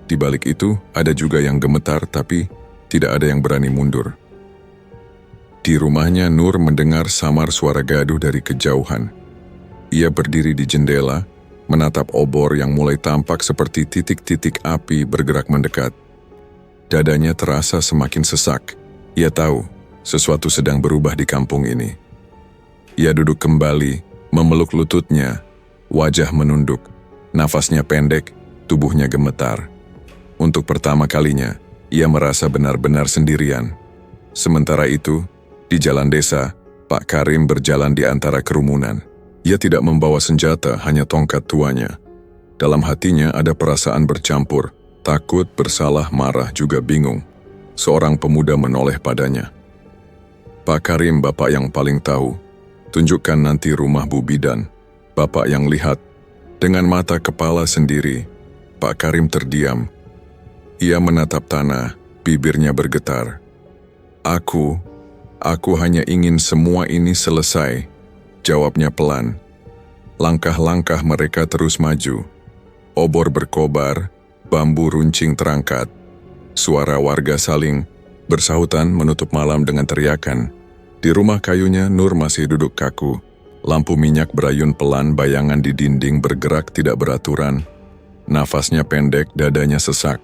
Di balik itu, ada juga yang gemetar tapi tidak ada yang berani mundur. Di rumahnya, Nur mendengar samar suara gaduh dari kejauhan. Ia berdiri di jendela, menatap obor yang mulai tampak seperti titik-titik api bergerak mendekat. Dadanya terasa semakin sesak. Ia tahu sesuatu sedang berubah di kampung ini. Ia duduk kembali, memeluk lututnya, wajah menunduk, nafasnya pendek, tubuhnya gemetar. Untuk pertama kalinya, ia merasa benar-benar sendirian. Sementara itu, di jalan desa, Pak Karim berjalan di antara kerumunan. Ia tidak membawa senjata, hanya tongkat tuanya. Dalam hatinya ada perasaan bercampur, takut, bersalah, marah, juga bingung. Seorang pemuda menoleh padanya. Pak Karim, bapak yang paling tahu. Tunjukkan nanti rumah Bu Bidan. Bapak yang lihat. Dengan mata kepala sendiri, Pak Karim terdiam. Ia menatap tanah, bibirnya bergetar. Aku hanya ingin semua ini selesai, jawabnya pelan. Langkah-langkah mereka terus maju. Obor berkobar, bambu runcing terangkat. Suara warga saling bersahutan menutup malam dengan teriakan. Di rumah kayunya, Nur masih duduk kaku. Lampu minyak berayun pelan, bayangan di dinding bergerak tidak beraturan. Nafasnya pendek, dadanya sesak.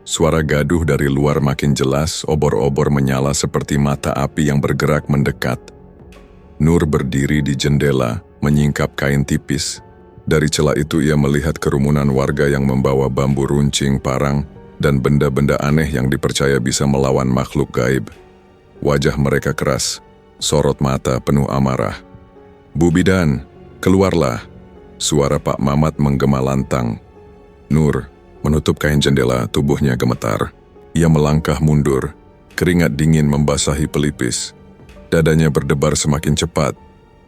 Suara gaduh dari luar makin jelas, obor-obor menyala seperti mata api yang bergerak mendekat. Nur berdiri di jendela, menyingkap kain tipis. Dari celah itu ia melihat kerumunan warga yang membawa bambu runcing, parang, dan benda-benda aneh yang dipercaya bisa melawan makhluk gaib. Wajah mereka keras, sorot mata penuh amarah. Bu Bidan, keluarlah. Suara Pak Mamat menggema lantang. Nur menutup kain jendela, tubuhnya gemetar. Ia melangkah mundur, keringat dingin membasahi pelipis. Dadanya berdebar semakin cepat.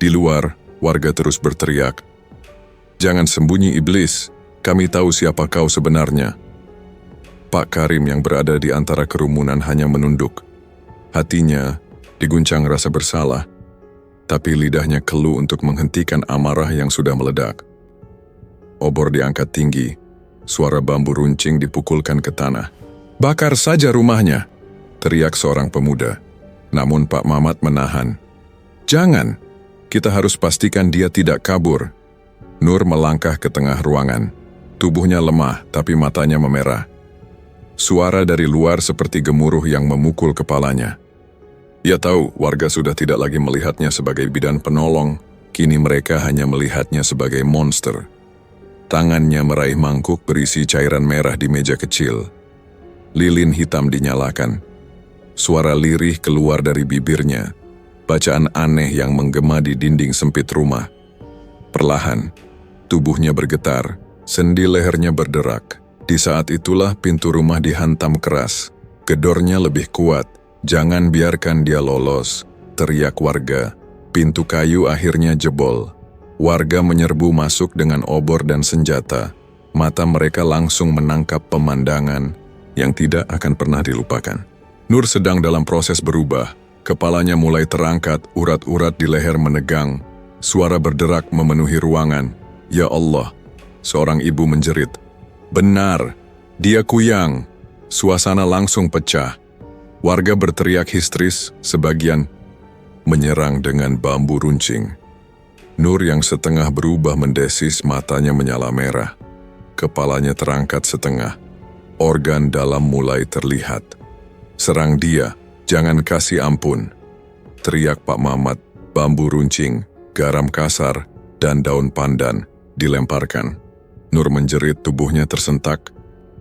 Di luar, warga terus berteriak. Jangan sembunyi iblis, kami tahu siapa kau sebenarnya. Pak Karim yang berada di antara kerumunan hanya menunduk. Hatinya diguncang rasa bersalah, tapi lidahnya keluh untuk menghentikan amarah yang sudah meledak. Obor diangkat tinggi. Suara bambu runcing dipukulkan ke tanah. Bakar saja rumahnya, teriak seorang pemuda. Namun Pak Mamat menahan. Jangan, kita harus pastikan dia tidak kabur. Nur melangkah ke tengah ruangan. Tubuhnya lemah, tapi matanya memerah. Suara dari luar seperti gemuruh yang memukul kepalanya. Ia tahu warga sudah tidak lagi melihatnya sebagai bidan penolong, kini mereka hanya melihatnya sebagai monster. Tangannya meraih mangkuk berisi cairan merah di meja kecil. Lilin hitam dinyalakan. Suara lirih keluar dari bibirnya. Bacaan aneh yang menggema di dinding sempit rumah. Perlahan, tubuhnya bergetar, sendi lehernya berderak. Di saat itulah pintu rumah dihantam keras. Gedornya lebih kuat. Jangan biarkan dia lolos, teriak warga. Pintu kayu akhirnya jebol. Warga menyerbu masuk dengan obor dan senjata. Mata mereka langsung menangkap pemandangan yang tidak akan pernah dilupakan. Nur sedang dalam proses berubah. Kepalanya mulai terangkat, urat-urat di leher menegang. Suara berderak memenuhi ruangan. Ya Allah, seorang ibu menjerit. Benar, dia Kuyang. Suasana langsung pecah. Warga berteriak histeris, sebagian menyerang dengan bambu runcing. Nur yang setengah berubah mendesis, matanya menyala merah. Kepalanya terangkat setengah. Organ dalam mulai terlihat. Serang dia, jangan kasih ampun. Teriak Pak Mamat, bambu runcing, garam kasar, dan daun pandan dilemparkan. Nur menjerit, tubuhnya tersentak.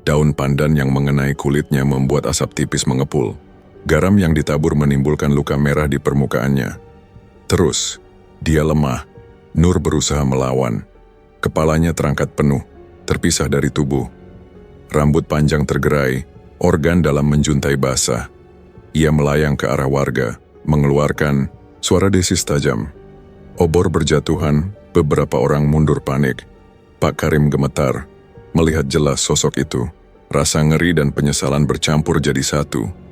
Daun pandan yang mengenai kulitnya membuat asap tipis mengepul. Garam yang ditabur menimbulkan luka merah di permukaannya. Terus, dia lemah. Nur berusaha melawan. Kepalanya terangkat penuh, terpisah dari tubuh. Rambut panjang tergerai, organ dalam menjuntai basah. Ia melayang ke arah warga, mengeluarkan suara desis tajam. Obor berjatuhan, beberapa orang mundur panik. Pak Karim gemetar, melihat jelas sosok itu. Rasa ngeri dan penyesalan bercampur jadi satu.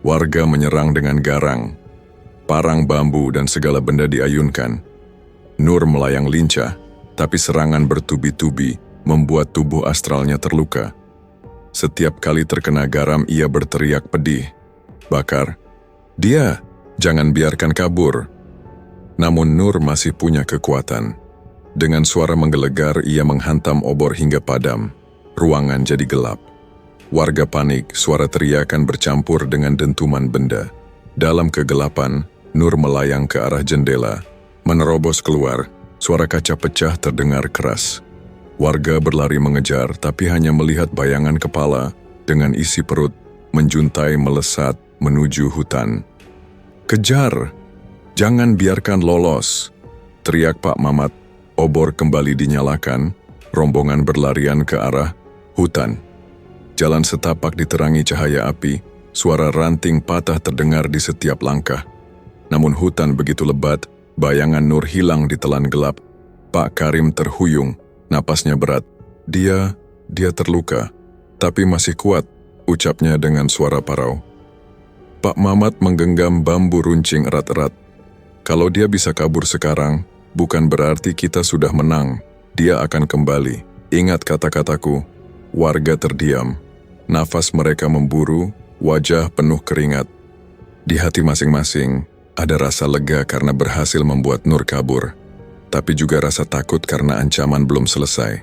Warga menyerang dengan garang. Parang bambu dan segala benda diayunkan. Nur melayang lincah, tapi serangan bertubi-tubi membuat tubuh astralnya terluka. Setiap kali terkena garam ia berteriak pedih. Bakar. Dia, jangan biarkan kabur. Namun Nur masih punya kekuatan. Dengan suara menggelegar ia menghantam obor hingga padam. Ruangan jadi gelap. Warga panik, suara teriakan bercampur dengan dentuman benda. Dalam kegelapan, Nur melayang ke arah jendela. Menerobos keluar, suara kaca pecah terdengar keras. Warga berlari mengejar, tapi hanya melihat bayangan kepala dengan isi perut menjuntai melesat menuju hutan. Kejar! Jangan biarkan lolos! Teriak Pak Mamat. Obor kembali dinyalakan, rombongan berlarian ke arah hutan. Jalan setapak diterangi cahaya api, suara ranting patah terdengar di setiap langkah. Namun hutan begitu lebat, bayangan Nur hilang di telan gelap. Pak Karim terhuyung, napasnya berat. Dia terluka, tapi masih kuat, ucapnya dengan suara parau. Pak Mamat menggenggam bambu runcing erat-erat. Kalau dia bisa kabur sekarang, bukan berarti kita sudah menang. Dia akan kembali. Ingat kata-kataku. Warga terdiam. Nafas mereka memburu, wajah penuh keringat. Di hati masing-masing, ada rasa lega karena berhasil membuat Nur kabur. Tapi juga rasa takut karena ancaman belum selesai.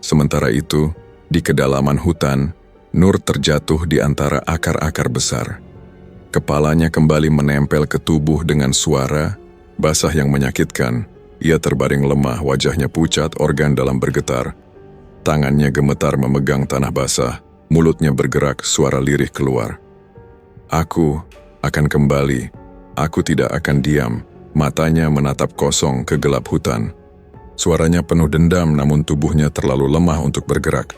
Sementara itu, di kedalaman hutan, Nur terjatuh di antara akar-akar besar. Kepalanya kembali menempel ke tubuh dengan suara basah yang menyakitkan. Ia terbaring lemah, wajahnya pucat, organ dalam bergetar. Tangannya gemetar memegang tanah basah, mulutnya bergerak, suara lirih keluar. Aku akan kembali, aku tidak akan diam. Matanya menatap kosong ke gelap hutan. Suaranya penuh dendam, namun tubuhnya terlalu lemah untuk bergerak.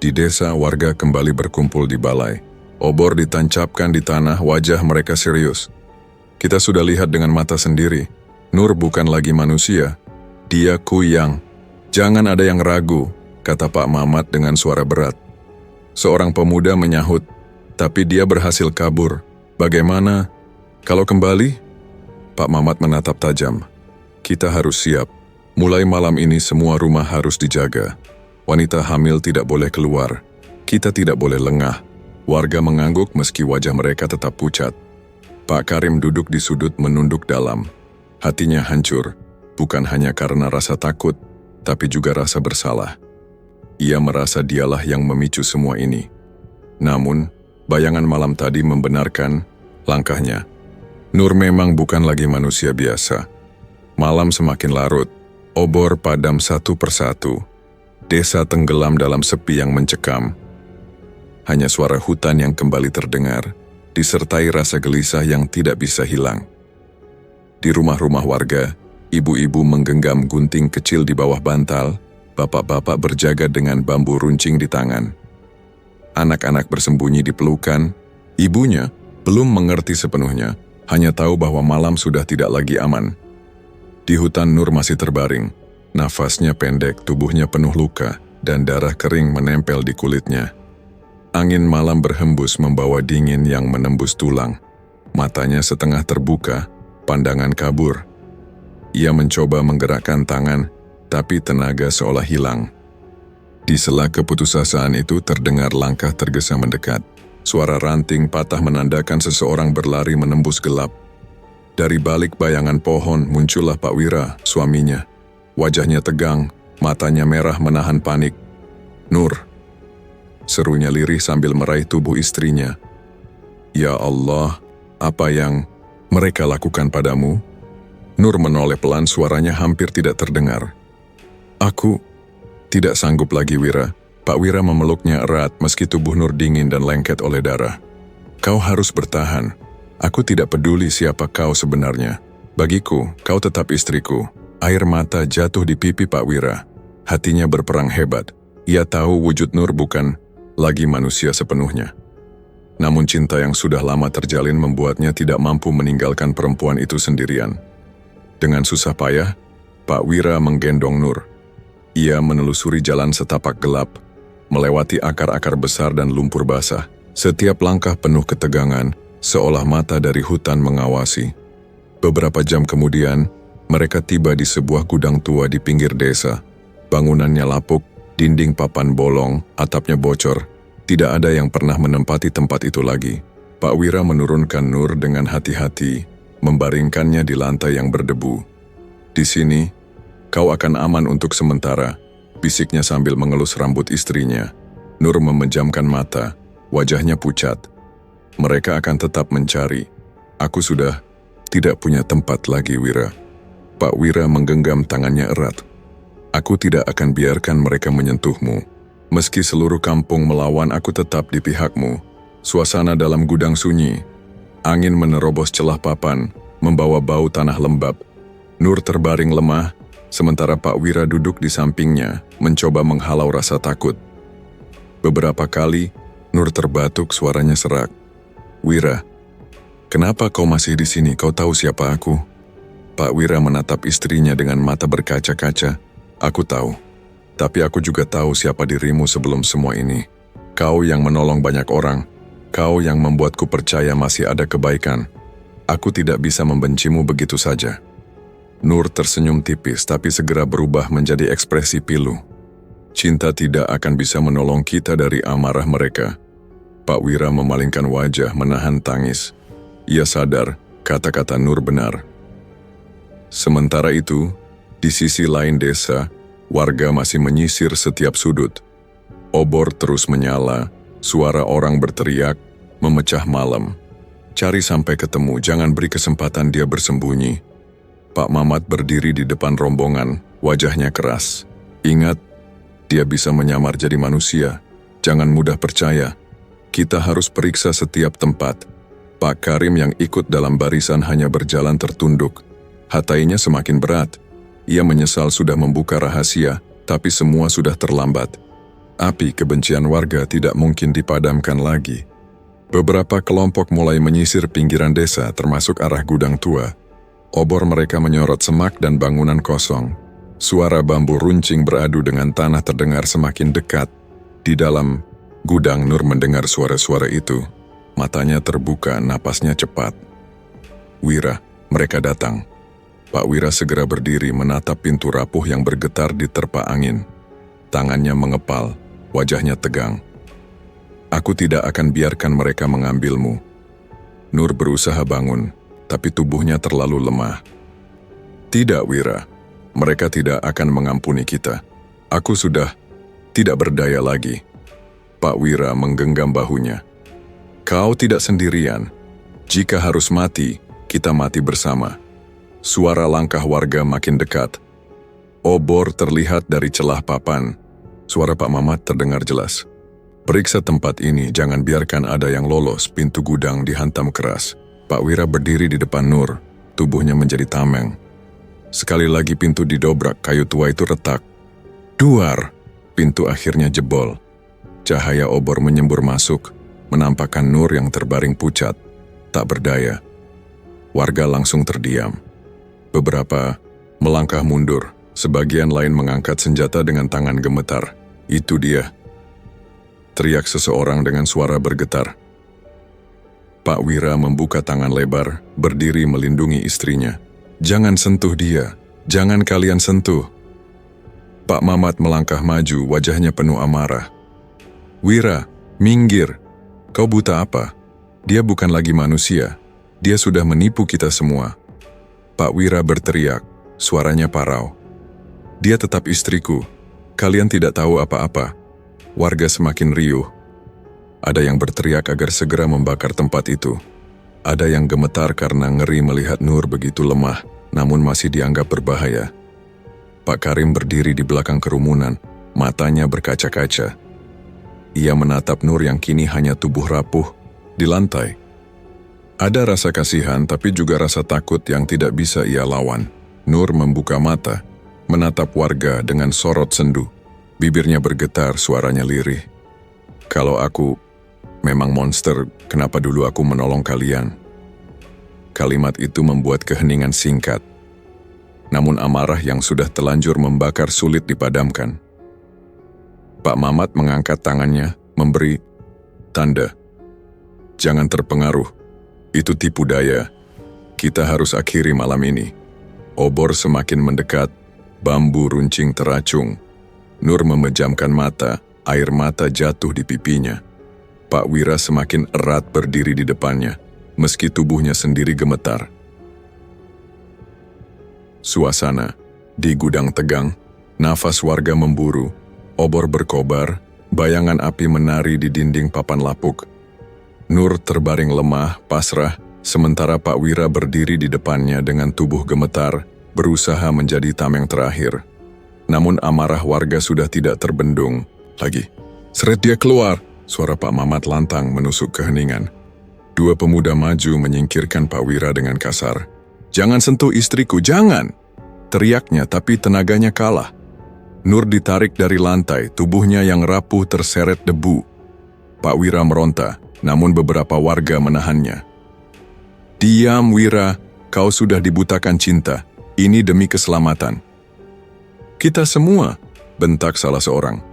Di desa, warga kembali berkumpul di balai. Obor ditancapkan di tanah, wajah mereka serius. Kita sudah lihat dengan mata sendiri. Nur bukan lagi manusia. Dia kuyang. Jangan ada yang ragu, kata Pak Mamat dengan suara berat. Seorang pemuda menyahut, tapi dia berhasil kabur. Bagaimana? Kalau kembali? Pak Mamat menatap tajam. Kita harus siap. Mulai malam ini semua rumah harus dijaga. Wanita hamil tidak boleh keluar. Kita tidak boleh lengah. Warga mengangguk meski wajah mereka tetap pucat. Pak Karim duduk di sudut menunduk dalam. Hatinya hancur, bukan hanya karena rasa takut, tapi juga rasa bersalah. Ia merasa dialah yang memicu semua ini. Namun, bayangan malam tadi membenarkan langkahnya. Nur memang bukan lagi manusia biasa. Malam semakin larut, obor padam satu persatu. Desa tenggelam dalam sepi yang mencekam. Hanya suara hutan yang kembali terdengar, disertai rasa gelisah yang tidak bisa hilang. Di rumah-rumah warga, ibu-ibu menggenggam gunting kecil di bawah bantal, bapak-bapak berjaga dengan bambu runcing di tangan. Anak-anak bersembunyi di pelukan, ibunya belum mengerti sepenuhnya, hanya tahu bahwa malam sudah tidak lagi aman. Di hutan Nur masih terbaring, nafasnya pendek, tubuhnya penuh luka, dan darah kering menempel di kulitnya. Angin malam berhembus membawa dingin yang menembus tulang. Matanya setengah terbuka, pandangan kabur. Ia mencoba menggerakkan tangan, tapi tenaga seolah hilang. Di sela keputusasaan itu terdengar langkah tergesa mendekat. Suara ranting patah menandakan seseorang berlari menembus gelap. Dari balik bayangan pohon muncullah Pak Wira, suaminya. Wajahnya tegang, matanya merah menahan panik. Nur, serunya lirih sambil meraih tubuh istrinya. Ya Allah, apa yang mereka lakukan padamu? Nur menoleh pelan, suaranya hampir tidak terdengar. Aku tidak sanggup lagi, Wira. Pak Wira memeluknya erat meski tubuh Nur dingin dan lengket oleh darah. Kau harus bertahan. Aku tidak peduli siapa kau sebenarnya. Bagiku, kau tetap istriku. Air mata jatuh di pipi Pak Wira. Hatinya berperang hebat. Ia tahu wujud Nur bukan lagi manusia sepenuhnya. Namun cinta yang sudah lama terjalin membuatnya tidak mampu meninggalkan perempuan itu sendirian. Dengan susah payah, Pak Wira menggendong Nur. Ia menelusuri jalan setapak gelap, melewati akar-akar besar dan lumpur basah. Setiap langkah penuh ketegangan, seolah mata dari hutan mengawasi. Beberapa jam kemudian, mereka tiba di sebuah gudang tua di pinggir desa. Bangunannya lapuk, dinding papan bolong, atapnya bocor. Tidak ada yang pernah menempati tempat itu lagi. Pak Wira menurunkan Nur dengan hati-hati, membaringkannya di lantai yang berdebu. "Di sini, kau akan aman untuk sementara," bisiknya sambil mengelus rambut istrinya. Nur memejamkan mata, wajahnya pucat. "Mereka akan tetap mencari. Aku sudah tidak punya tempat lagi, Wira." Pak Wira menggenggam tangannya erat. "Aku tidak akan biarkan mereka menyentuhmu. Meski seluruh kampung melawan, aku tetap di pihakmu." Suasana dalam gudang sunyi. Angin menerobos celah papan, membawa bau tanah lembab. Nur terbaring lemah, sementara Pak Wira duduk di sampingnya, mencoba menghalau rasa takut. Beberapa kali, Nur terbatuk, suaranya serak. "Wira, kenapa kau masih di sini? Kau tahu siapa aku?" Pak Wira menatap istrinya dengan mata berkaca-kaca. "Aku tahu, tapi aku juga tahu siapa dirimu sebelum semua ini. Kau yang menolong banyak orang. Kau yang membuatku percaya masih ada kebaikan. Aku tidak bisa membencimu begitu saja." Nur tersenyum tipis tapi segera berubah menjadi ekspresi pilu. "Cinta tidak akan bisa menolong kita dari amarah mereka." Pak Wira memalingkan wajah menahan tangis. Ia sadar kata-kata Nur benar. Sementara itu, di sisi lain desa, warga masih menyisir setiap sudut. Obor terus menyala, suara orang berteriak, memecah malam. "Cari sampai ketemu, jangan beri kesempatan dia bersembunyi." Pak Mamat berdiri di depan rombongan, wajahnya keras. "Ingat, dia bisa menyamar jadi manusia. Jangan mudah percaya. Kita harus periksa setiap tempat." Pak Karim yang ikut dalam barisan hanya berjalan tertunduk. Hatainya semakin berat. Ia menyesal sudah membuka rahasia, tapi semua sudah terlambat. Api kebencian warga tidak mungkin dipadamkan lagi. Beberapa kelompok mulai menyisir pinggiran desa termasuk arah gudang tua. Obor mereka menyorot semak dan bangunan kosong. Suara bambu runcing beradu dengan tanah terdengar semakin dekat. Di dalam gudang, Nur mendengar suara-suara itu. Matanya terbuka, napasnya cepat. "Wira, mereka datang." Pak Wira segera berdiri menatap pintu rapuh yang bergetar diterpa angin. Tangannya mengepal, wajahnya tegang. "Aku tidak akan biarkan mereka mengambilmu." Nur berusaha bangun, tapi tubuhnya terlalu lemah. "Tidak, Wira. Mereka tidak akan mengampuni kita. Aku sudah tidak berdaya lagi." Pak Wira menggenggam bahunya. "Kau tidak sendirian. Jika harus mati, kita mati bersama." Suara langkah warga makin dekat. Obor terlihat dari celah papan. Suara Pak Mamat terdengar jelas. "Periksa tempat ini, jangan biarkan ada yang lolos." Pintu gudang dihantam keras. Pak Wira berdiri di depan Nur, tubuhnya menjadi tameng. Sekali lagi pintu didobrak, kayu tua itu retak. Duar! Pintu akhirnya jebol. Cahaya obor menyembur masuk, menampakkan Nur yang terbaring pucat, tak berdaya. Warga langsung terdiam. Beberapa melangkah mundur, sebagian lain mengangkat senjata dengan tangan gemetar. "Itu dia!" teriak seseorang dengan suara bergetar. Pak Wira membuka tangan lebar, berdiri melindungi istrinya. "Jangan sentuh dia, jangan kalian sentuh." Pak Mamat melangkah maju, wajahnya penuh amarah. "Wira, minggir! Kau buta apa? Dia bukan lagi manusia. Dia sudah menipu kita semua." Pak Wira berteriak, suaranya parau. "Dia tetap istriku. Kalian tidak tahu apa-apa." Warga semakin riuh. Ada yang berteriak agar segera membakar tempat itu. Ada yang gemetar karena ngeri melihat Nur begitu lemah, namun masih dianggap berbahaya. Pak Karim berdiri di belakang kerumunan, matanya berkaca-kaca. Ia menatap Nur yang kini hanya tubuh rapuh di lantai. Ada rasa kasihan tapi juga rasa takut yang tidak bisa ia lawan. Nur membuka mata, menatap warga dengan sorot sendu. Bibirnya bergetar, suaranya lirih. "Kalau aku memang monster, kenapa dulu aku menolong kalian?" Kalimat itu membuat keheningan singkat. Namun amarah yang sudah telanjur membakar sulit dipadamkan. Pak Mamat mengangkat tangannya, memberi tanda. "Jangan terpengaruh." Itu tipu daya. Kita harus akhiri malam ini. Obor semakin mendekat, bambu runcing teracung. Nur memejamkan mata, air mata jatuh di pipinya. Pak Wira semakin erat berdiri di depannya, meski tubuhnya sendiri gemetar. Suasana di gudang tegang, nafas warga memburu, obor berkobar, bayangan api menari di dinding papan lapuk. Nur terbaring lemah, pasrah, sementara Pak Wira berdiri di depannya dengan tubuh gemetar, berusaha menjadi tameng terakhir. Namun amarah warga sudah tidak terbendung lagi. "Seret dia keluar!" Suara Pak Mamat lantang menusuk keheningan. Dua pemuda maju menyingkirkan Pak Wira dengan kasar. "Jangan sentuh istriku, jangan!" Teriaknya, tapi tenaganya kalah. Nur ditarik dari lantai, tubuhnya yang rapuh terseret debu. Pak Wira meronta, namun beberapa warga menahannya. "Diam, Wira, kau sudah dibutakan cinta. Ini demi keselamatan." "Kita semua," bentak salah seorang.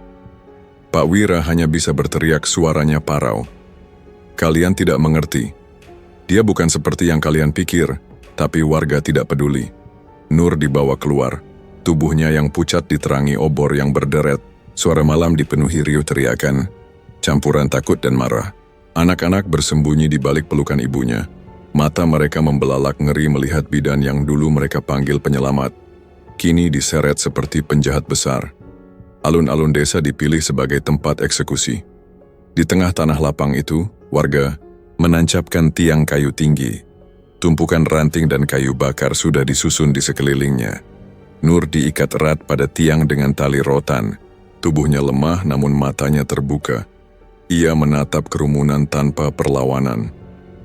Pak Wira hanya bisa berteriak, suaranya parau. "Kalian tidak mengerti. Dia bukan seperti yang kalian pikir," tapi warga tidak peduli. Nur dibawa keluar. Tubuhnya yang pucat diterangi obor yang berderet. Suara malam dipenuhi riuh teriakan, campuran takut dan marah. Anak-anak bersembunyi di balik pelukan ibunya. Mata mereka membelalak ngeri melihat bidan yang dulu mereka panggil penyelamat. Kini diseret seperti penjahat besar. Alun-alun desa dipilih sebagai tempat eksekusi. Di tengah tanah lapang itu, warga menancapkan tiang kayu tinggi. Tumpukan ranting dan kayu bakar sudah disusun di sekelilingnya. Nur diikat erat pada tiang dengan tali rotan. Tubuhnya lemah namun matanya terbuka. Ia menatap kerumunan tanpa perlawanan.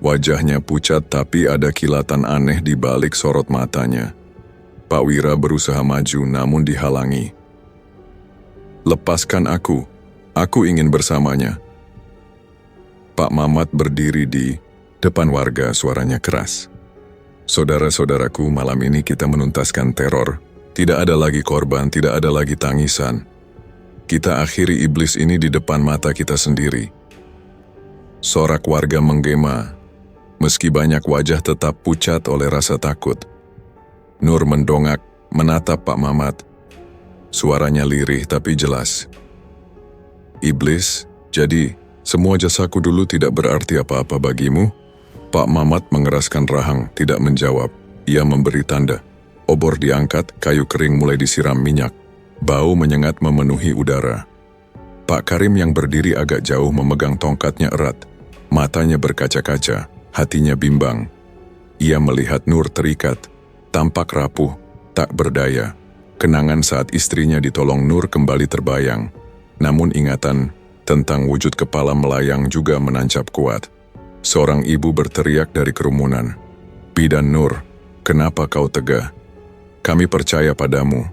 Wajahnya pucat tapi ada kilatan aneh di balik sorot matanya. Pak Wira berusaha maju namun dihalangi. "Lepaskan aku ingin bersamanya." Pak Mamat berdiri di depan warga, suaranya keras. "Saudara-saudaraku, malam ini kita menuntaskan teror. Tidak ada lagi korban, tidak ada lagi tangisan. Kita akhiri iblis ini di depan mata kita sendiri." Sorak warga menggema. Meski banyak wajah tetap pucat oleh rasa takut. Nur mendongak, menatap Pak Mamat. Suaranya lirih tapi jelas. "Iblis, jadi semua jasaku dulu tidak berarti apa-apa bagimu?" Pak Mamat mengeraskan rahang, tidak menjawab. Ia memberi tanda. Obor diangkat, kayu kering mulai disiram minyak. Bau menyengat memenuhi udara. Pak Karim yang berdiri agak jauh memegang tongkatnya erat. Matanya berkaca-kaca, hatinya bimbang. Ia melihat Nur terikat, tampak rapuh, tak berdaya. Kenangan saat istrinya ditolong Nur kembali terbayang. Namun ingatan tentang wujud kepala melayang juga menancap kuat. Seorang ibu berteriak dari kerumunan, "Bidan Nur, kenapa kau tegah? Kami percaya padamu."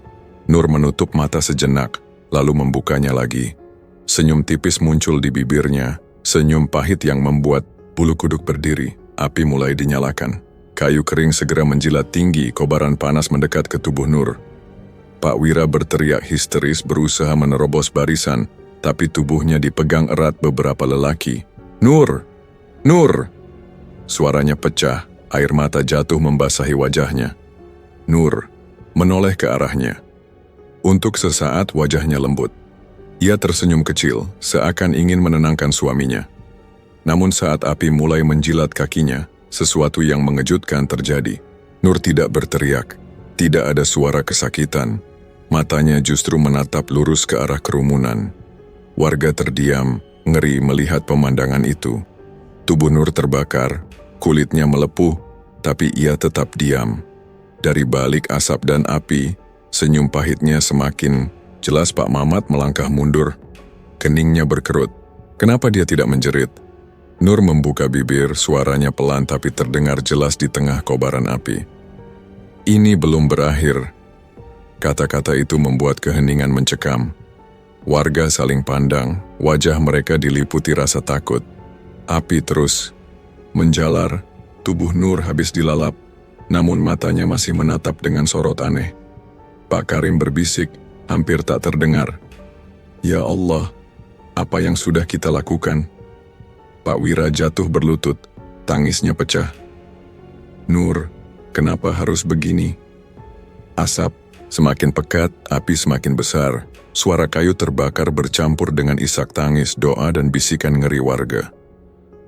Nur menutup mata sejenak, lalu membukanya lagi. Senyum tipis muncul di bibirnya, senyum pahit yang membuat bulu kuduk berdiri. Api mulai dinyalakan. Kayu kering segera menjilat tinggi, kobaran panas mendekat ke tubuh Nur. Pak Wira berteriak histeris berusaha menerobos barisan, tapi tubuhnya dipegang erat beberapa lelaki. "Nur! Nur!" Suaranya pecah, air mata jatuh membasahi wajahnya. Nur menoleh ke arahnya. Untuk sesaat wajahnya lembut. Ia tersenyum kecil, seakan ingin menenangkan suaminya. Namun saat api mulai menjilat kakinya, sesuatu yang mengejutkan terjadi. Nur tidak berteriak, tidak ada suara kesakitan. Matanya justru menatap lurus ke arah kerumunan. Warga terdiam, ngeri melihat pemandangan itu. Tubuh Nur terbakar, kulitnya melepuh, tapi ia tetap diam. Dari balik asap dan api, senyum pahitnya semakin jelas. Pak Mamat melangkah mundur. Keningnya berkerut. Kenapa dia tidak menjerit? Nur membuka bibir, suaranya pelan tapi terdengar jelas di tengah kobaran api. "Ini belum berakhir." Kata-kata itu membuat keheningan mencekam. Warga saling pandang, wajah mereka diliputi rasa takut. Api terus menjalar, tubuh Nur habis dilalap, namun matanya masih menatap dengan sorot aneh. Pak Karim berbisik, hampir tak terdengar, "Ya Allah, apa yang sudah kita lakukan?" Pak Wira jatuh berlutut. Tangisnya pecah. "Nur, kenapa harus begini?" Asap semakin pekat, api semakin besar. Suara kayu terbakar bercampur dengan isak tangis, doa dan bisikan ngeri warga.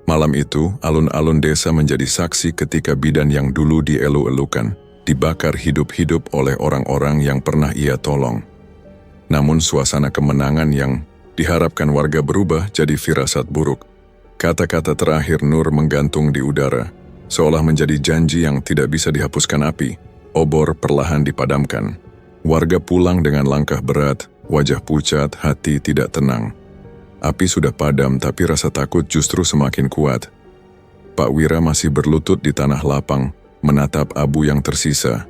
Malam itu, alun-alun desa menjadi saksi ketika bidan yang dulu dielu-elukan, dibakar hidup-hidup oleh orang-orang yang pernah ia tolong. Namun suasana kemenangan yang diharapkan warga berubah jadi firasat buruk. Kata-kata terakhir Nur menggantung di udara, seolah menjadi janji yang tidak bisa dihapuskan api. Obor perlahan dipadamkan. Warga pulang dengan langkah berat, wajah pucat, hati tidak tenang. Api sudah padam, tapi rasa takut justru semakin kuat. Pak Wira masih berlutut di tanah lapang, menatap abu yang tersisa.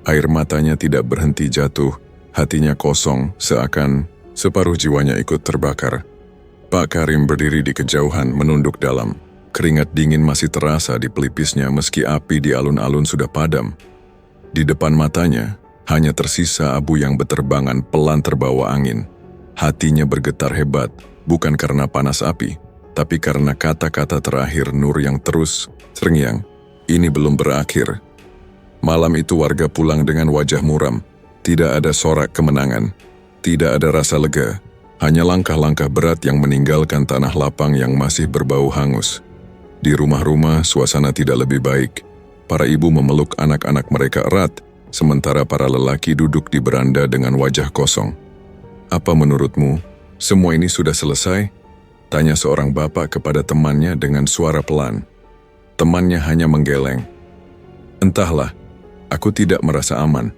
Air matanya tidak berhenti jatuh, hatinya kosong, seakan separuh jiwanya ikut terbakar. Pak Karim berdiri di kejauhan, menunduk dalam. Keringat dingin masih terasa di pelipisnya meski api di alun-alun sudah padam. Di depan matanya, hanya tersisa abu yang beterbangan pelan terbawa angin. Hatinya bergetar hebat. Bukan karena panas api, tapi karena kata-kata terakhir Nur yang terus terngiang. Ini belum berakhir. Malam itu warga pulang dengan wajah muram. Tidak ada sorak kemenangan. Tidak ada rasa lega. Hanya langkah-langkah berat yang meninggalkan tanah lapang yang masih berbau hangus. Di rumah-rumah suasana tidak lebih baik. Para ibu memeluk anak-anak mereka erat, sementara para lelaki duduk di beranda dengan wajah kosong. "Apa menurutmu? Semua ini sudah selesai?" tanya seorang bapak kepada temannya dengan suara pelan. Temannya hanya menggeleng. "Entahlah, aku tidak merasa aman.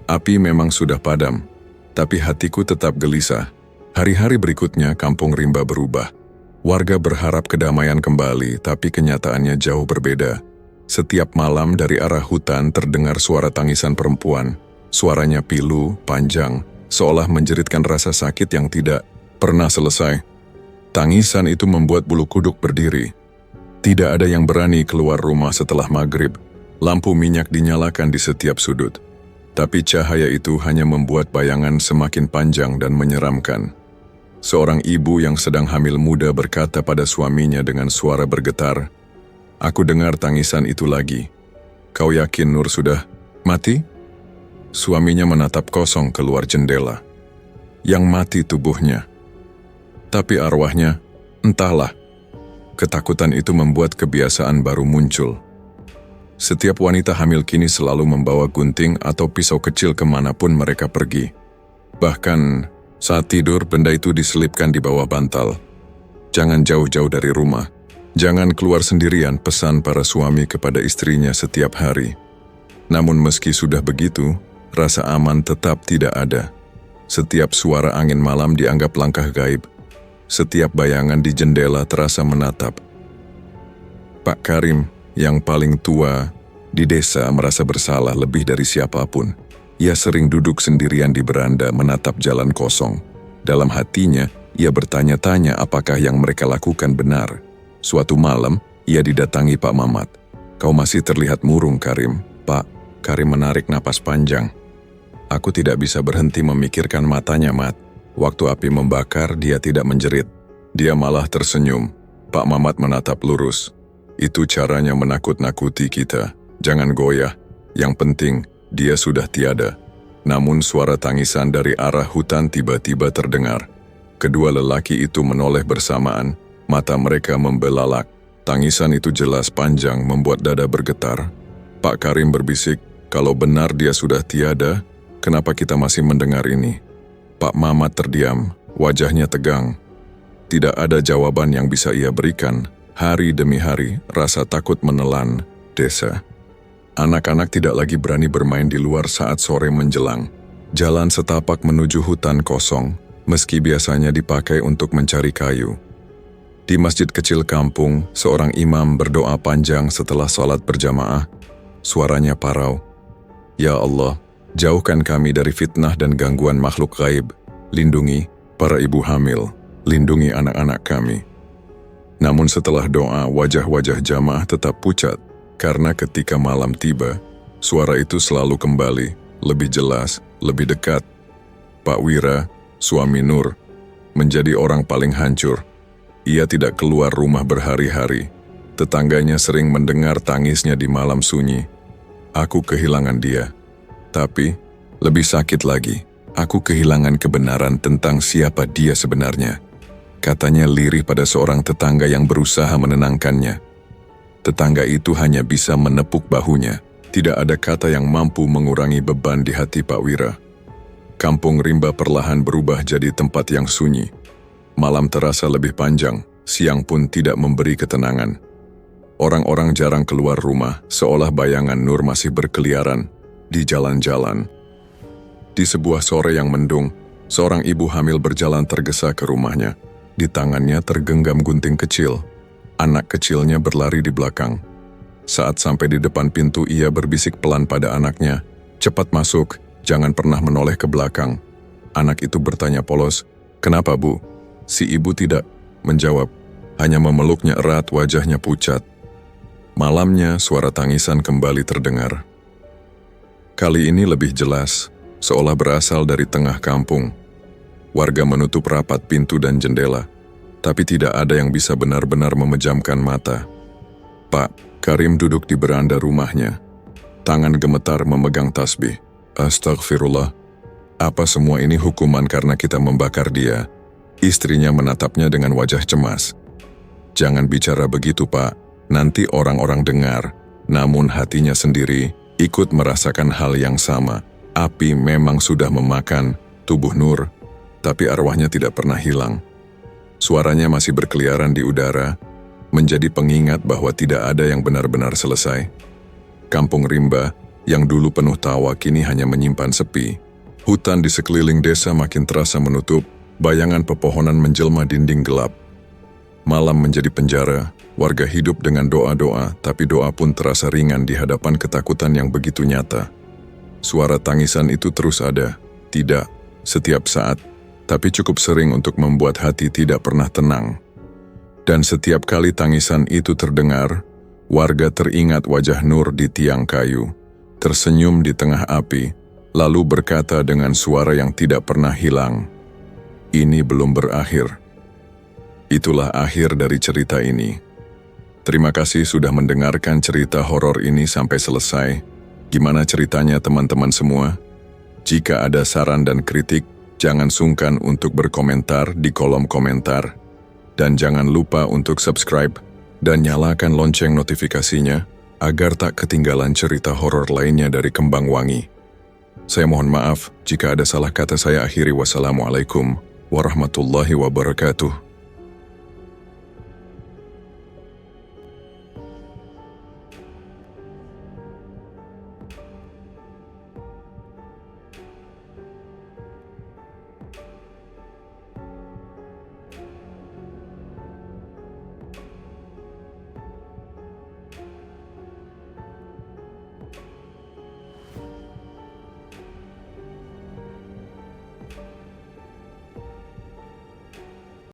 Api memang sudah padam, tapi hatiku tetap gelisah." Hari-hari berikutnya kampung rimba berubah. Warga berharap kedamaian kembali, tapi kenyataannya jauh berbeda. Setiap malam dari arah hutan terdengar suara tangisan perempuan. Suaranya pilu, panjang, seolah menjeritkan rasa sakit yang tidak pernah selesai. Tangisan itu membuat bulu kuduk berdiri. Tidak ada yang berani keluar rumah setelah maghrib. Lampu minyak dinyalakan di setiap sudut. Tapi cahaya itu hanya membuat bayangan semakin panjang dan menyeramkan. Seorang ibu yang sedang hamil muda berkata pada suaminya dengan suara bergetar, "Aku dengar tangisan itu lagi. Kau yakin Nur sudah mati?" Suaminya menatap kosong keluar jendela. Yang mati tubuhnya. Tapi arwahnya, entahlah. Ketakutan itu membuat kebiasaan baru muncul. Setiap wanita hamil kini selalu membawa gunting atau pisau kecil kemanapun mereka pergi. Bahkan saat tidur, benda itu diselipkan di bawah bantal. "Jangan jauh-jauh dari rumah. Jangan keluar sendirian," pesan para suami kepada istrinya setiap hari. Namun meski sudah begitu, rasa aman tetap tidak ada. Setiap suara angin malam dianggap langkah gaib. Setiap bayangan di jendela terasa menatap. Pak Karim, yang paling tua di desa, merasa bersalah lebih dari siapapun. Ia sering duduk sendirian di beranda menatap jalan kosong. Dalam hatinya, ia bertanya-tanya apakah yang mereka lakukan benar. Suatu malam, ia didatangi Pak Mamat. "Kau masih terlihat murung, Karim." "Pak," Karim menarik napas panjang. "Aku tidak bisa berhenti memikirkan matanya, Mat. Waktu api membakar, dia tidak menjerit. Dia malah tersenyum." Pak Mamat menatap lurus. "Itu caranya menakut-nakuti kita. Jangan goyah. Yang penting, dia sudah tiada." Namun suara tangisan dari arah hutan tiba-tiba terdengar. Kedua lelaki itu menoleh bersamaan, mata mereka membelalak. Tangisan itu jelas panjang, membuat dada bergetar. Pak Karim berbisik, "Kalau benar dia sudah tiada, kenapa kita masih mendengar ini?" Pak Mamat terdiam, wajahnya tegang. Tidak ada jawaban yang bisa ia berikan. Hari demi hari, rasa takut menelan desa. Anak-anak tidak lagi berani bermain di luar saat sore menjelang. Jalan setapak menuju hutan kosong, meski biasanya dipakai untuk mencari kayu. Di masjid kecil kampung, seorang imam berdoa panjang setelah sholat berjamaah. Suaranya parau. "Ya Allah, jauhkan kami dari fitnah dan gangguan makhluk gaib. Lindungi para ibu hamil, lindungi anak-anak kami." Namun setelah doa, wajah-wajah jamaah tetap pucat, karena ketika malam tiba, suara itu selalu kembali, lebih jelas, lebih dekat. Pak Wira, suami Nur, menjadi orang paling hancur. Ia tidak keluar rumah berhari-hari, Tetangganya sering mendengar tangisnya di malam sunyi. Aku kehilangan dia. Tapi, lebih sakit lagi, aku kehilangan kebenaran tentang siapa dia sebenarnya. Katanya lirih pada seorang tetangga yang berusaha menenangkannya. Tetangga itu hanya bisa menepuk bahunya. Tidak ada kata yang mampu mengurangi beban di hati Pak Wira. Kampung Rimba perlahan berubah jadi tempat yang sunyi. Malam terasa lebih panjang, siang pun tidak memberi ketenangan. Orang-orang jarang keluar rumah, seolah bayangan Nur masih berkeliaran di jalan-jalan. Di sebuah sore yang mendung, seorang ibu hamil berjalan tergesa ke rumahnya. Di tangannya tergenggam gunting kecil. Anak kecilnya berlari di belakang. Saat sampai di depan pintu, ia berbisik pelan pada anaknya, "Cepat masuk, jangan pernah menoleh ke belakang." Anak itu bertanya polos, "Kenapa, Bu?" Si ibu tidak menjawab, hanya memeluknya erat, wajahnya pucat. Malamnya, suara tangisan kembali terdengar. Kali ini lebih jelas, seolah berasal dari tengah kampung. Warga menutup rapat pintu dan jendela, tapi tidak ada yang bisa benar-benar memejamkan mata. Pak Karim duduk di beranda rumahnya. Tangan gemetar memegang tasbih. "Astagfirullah, apa semua ini hukuman karena kita membakar dia?" Istrinya menatapnya dengan wajah cemas. "Jangan bicara begitu, Pak. Nanti orang-orang dengar." Namun hatinya sendiri ikut merasakan hal yang sama. Api memang sudah memakan tubuh Nur, tapi arwahnya tidak pernah hilang. Suaranya masih berkeliaran di udara, menjadi pengingat bahwa tidak ada yang benar-benar selesai. Kampung Rimba, yang dulu penuh tawa, kini hanya menyimpan sepi. Hutan di sekeliling desa makin terasa menutup, bayangan pepohonan menjelma dinding gelap. Malam menjadi penjara, warga hidup dengan doa-doa, tapi doa pun terasa ringan di hadapan ketakutan yang begitu nyata. Suara tangisan itu terus ada, tidak setiap saat, tapi cukup sering untuk membuat hati tidak pernah tenang. Dan setiap kali tangisan itu terdengar, warga teringat wajah Nur di tiang kayu, tersenyum di tengah api, lalu berkata dengan suara yang tidak pernah hilang, "Ini belum berakhir." Itulah akhir dari cerita ini. Terima kasih sudah mendengarkan cerita horor ini sampai selesai. Gimana ceritanya teman-teman semua? Jika ada saran dan kritik, jangan sungkan untuk berkomentar di kolom komentar. Dan jangan lupa untuk subscribe dan nyalakan lonceng notifikasinya agar tak ketinggalan cerita horor lainnya dari Kembang Wangi. Saya mohon maaf jika ada salah kata, saya akhiri. Wassalamualaikum warahmatullahi wabarakatuh.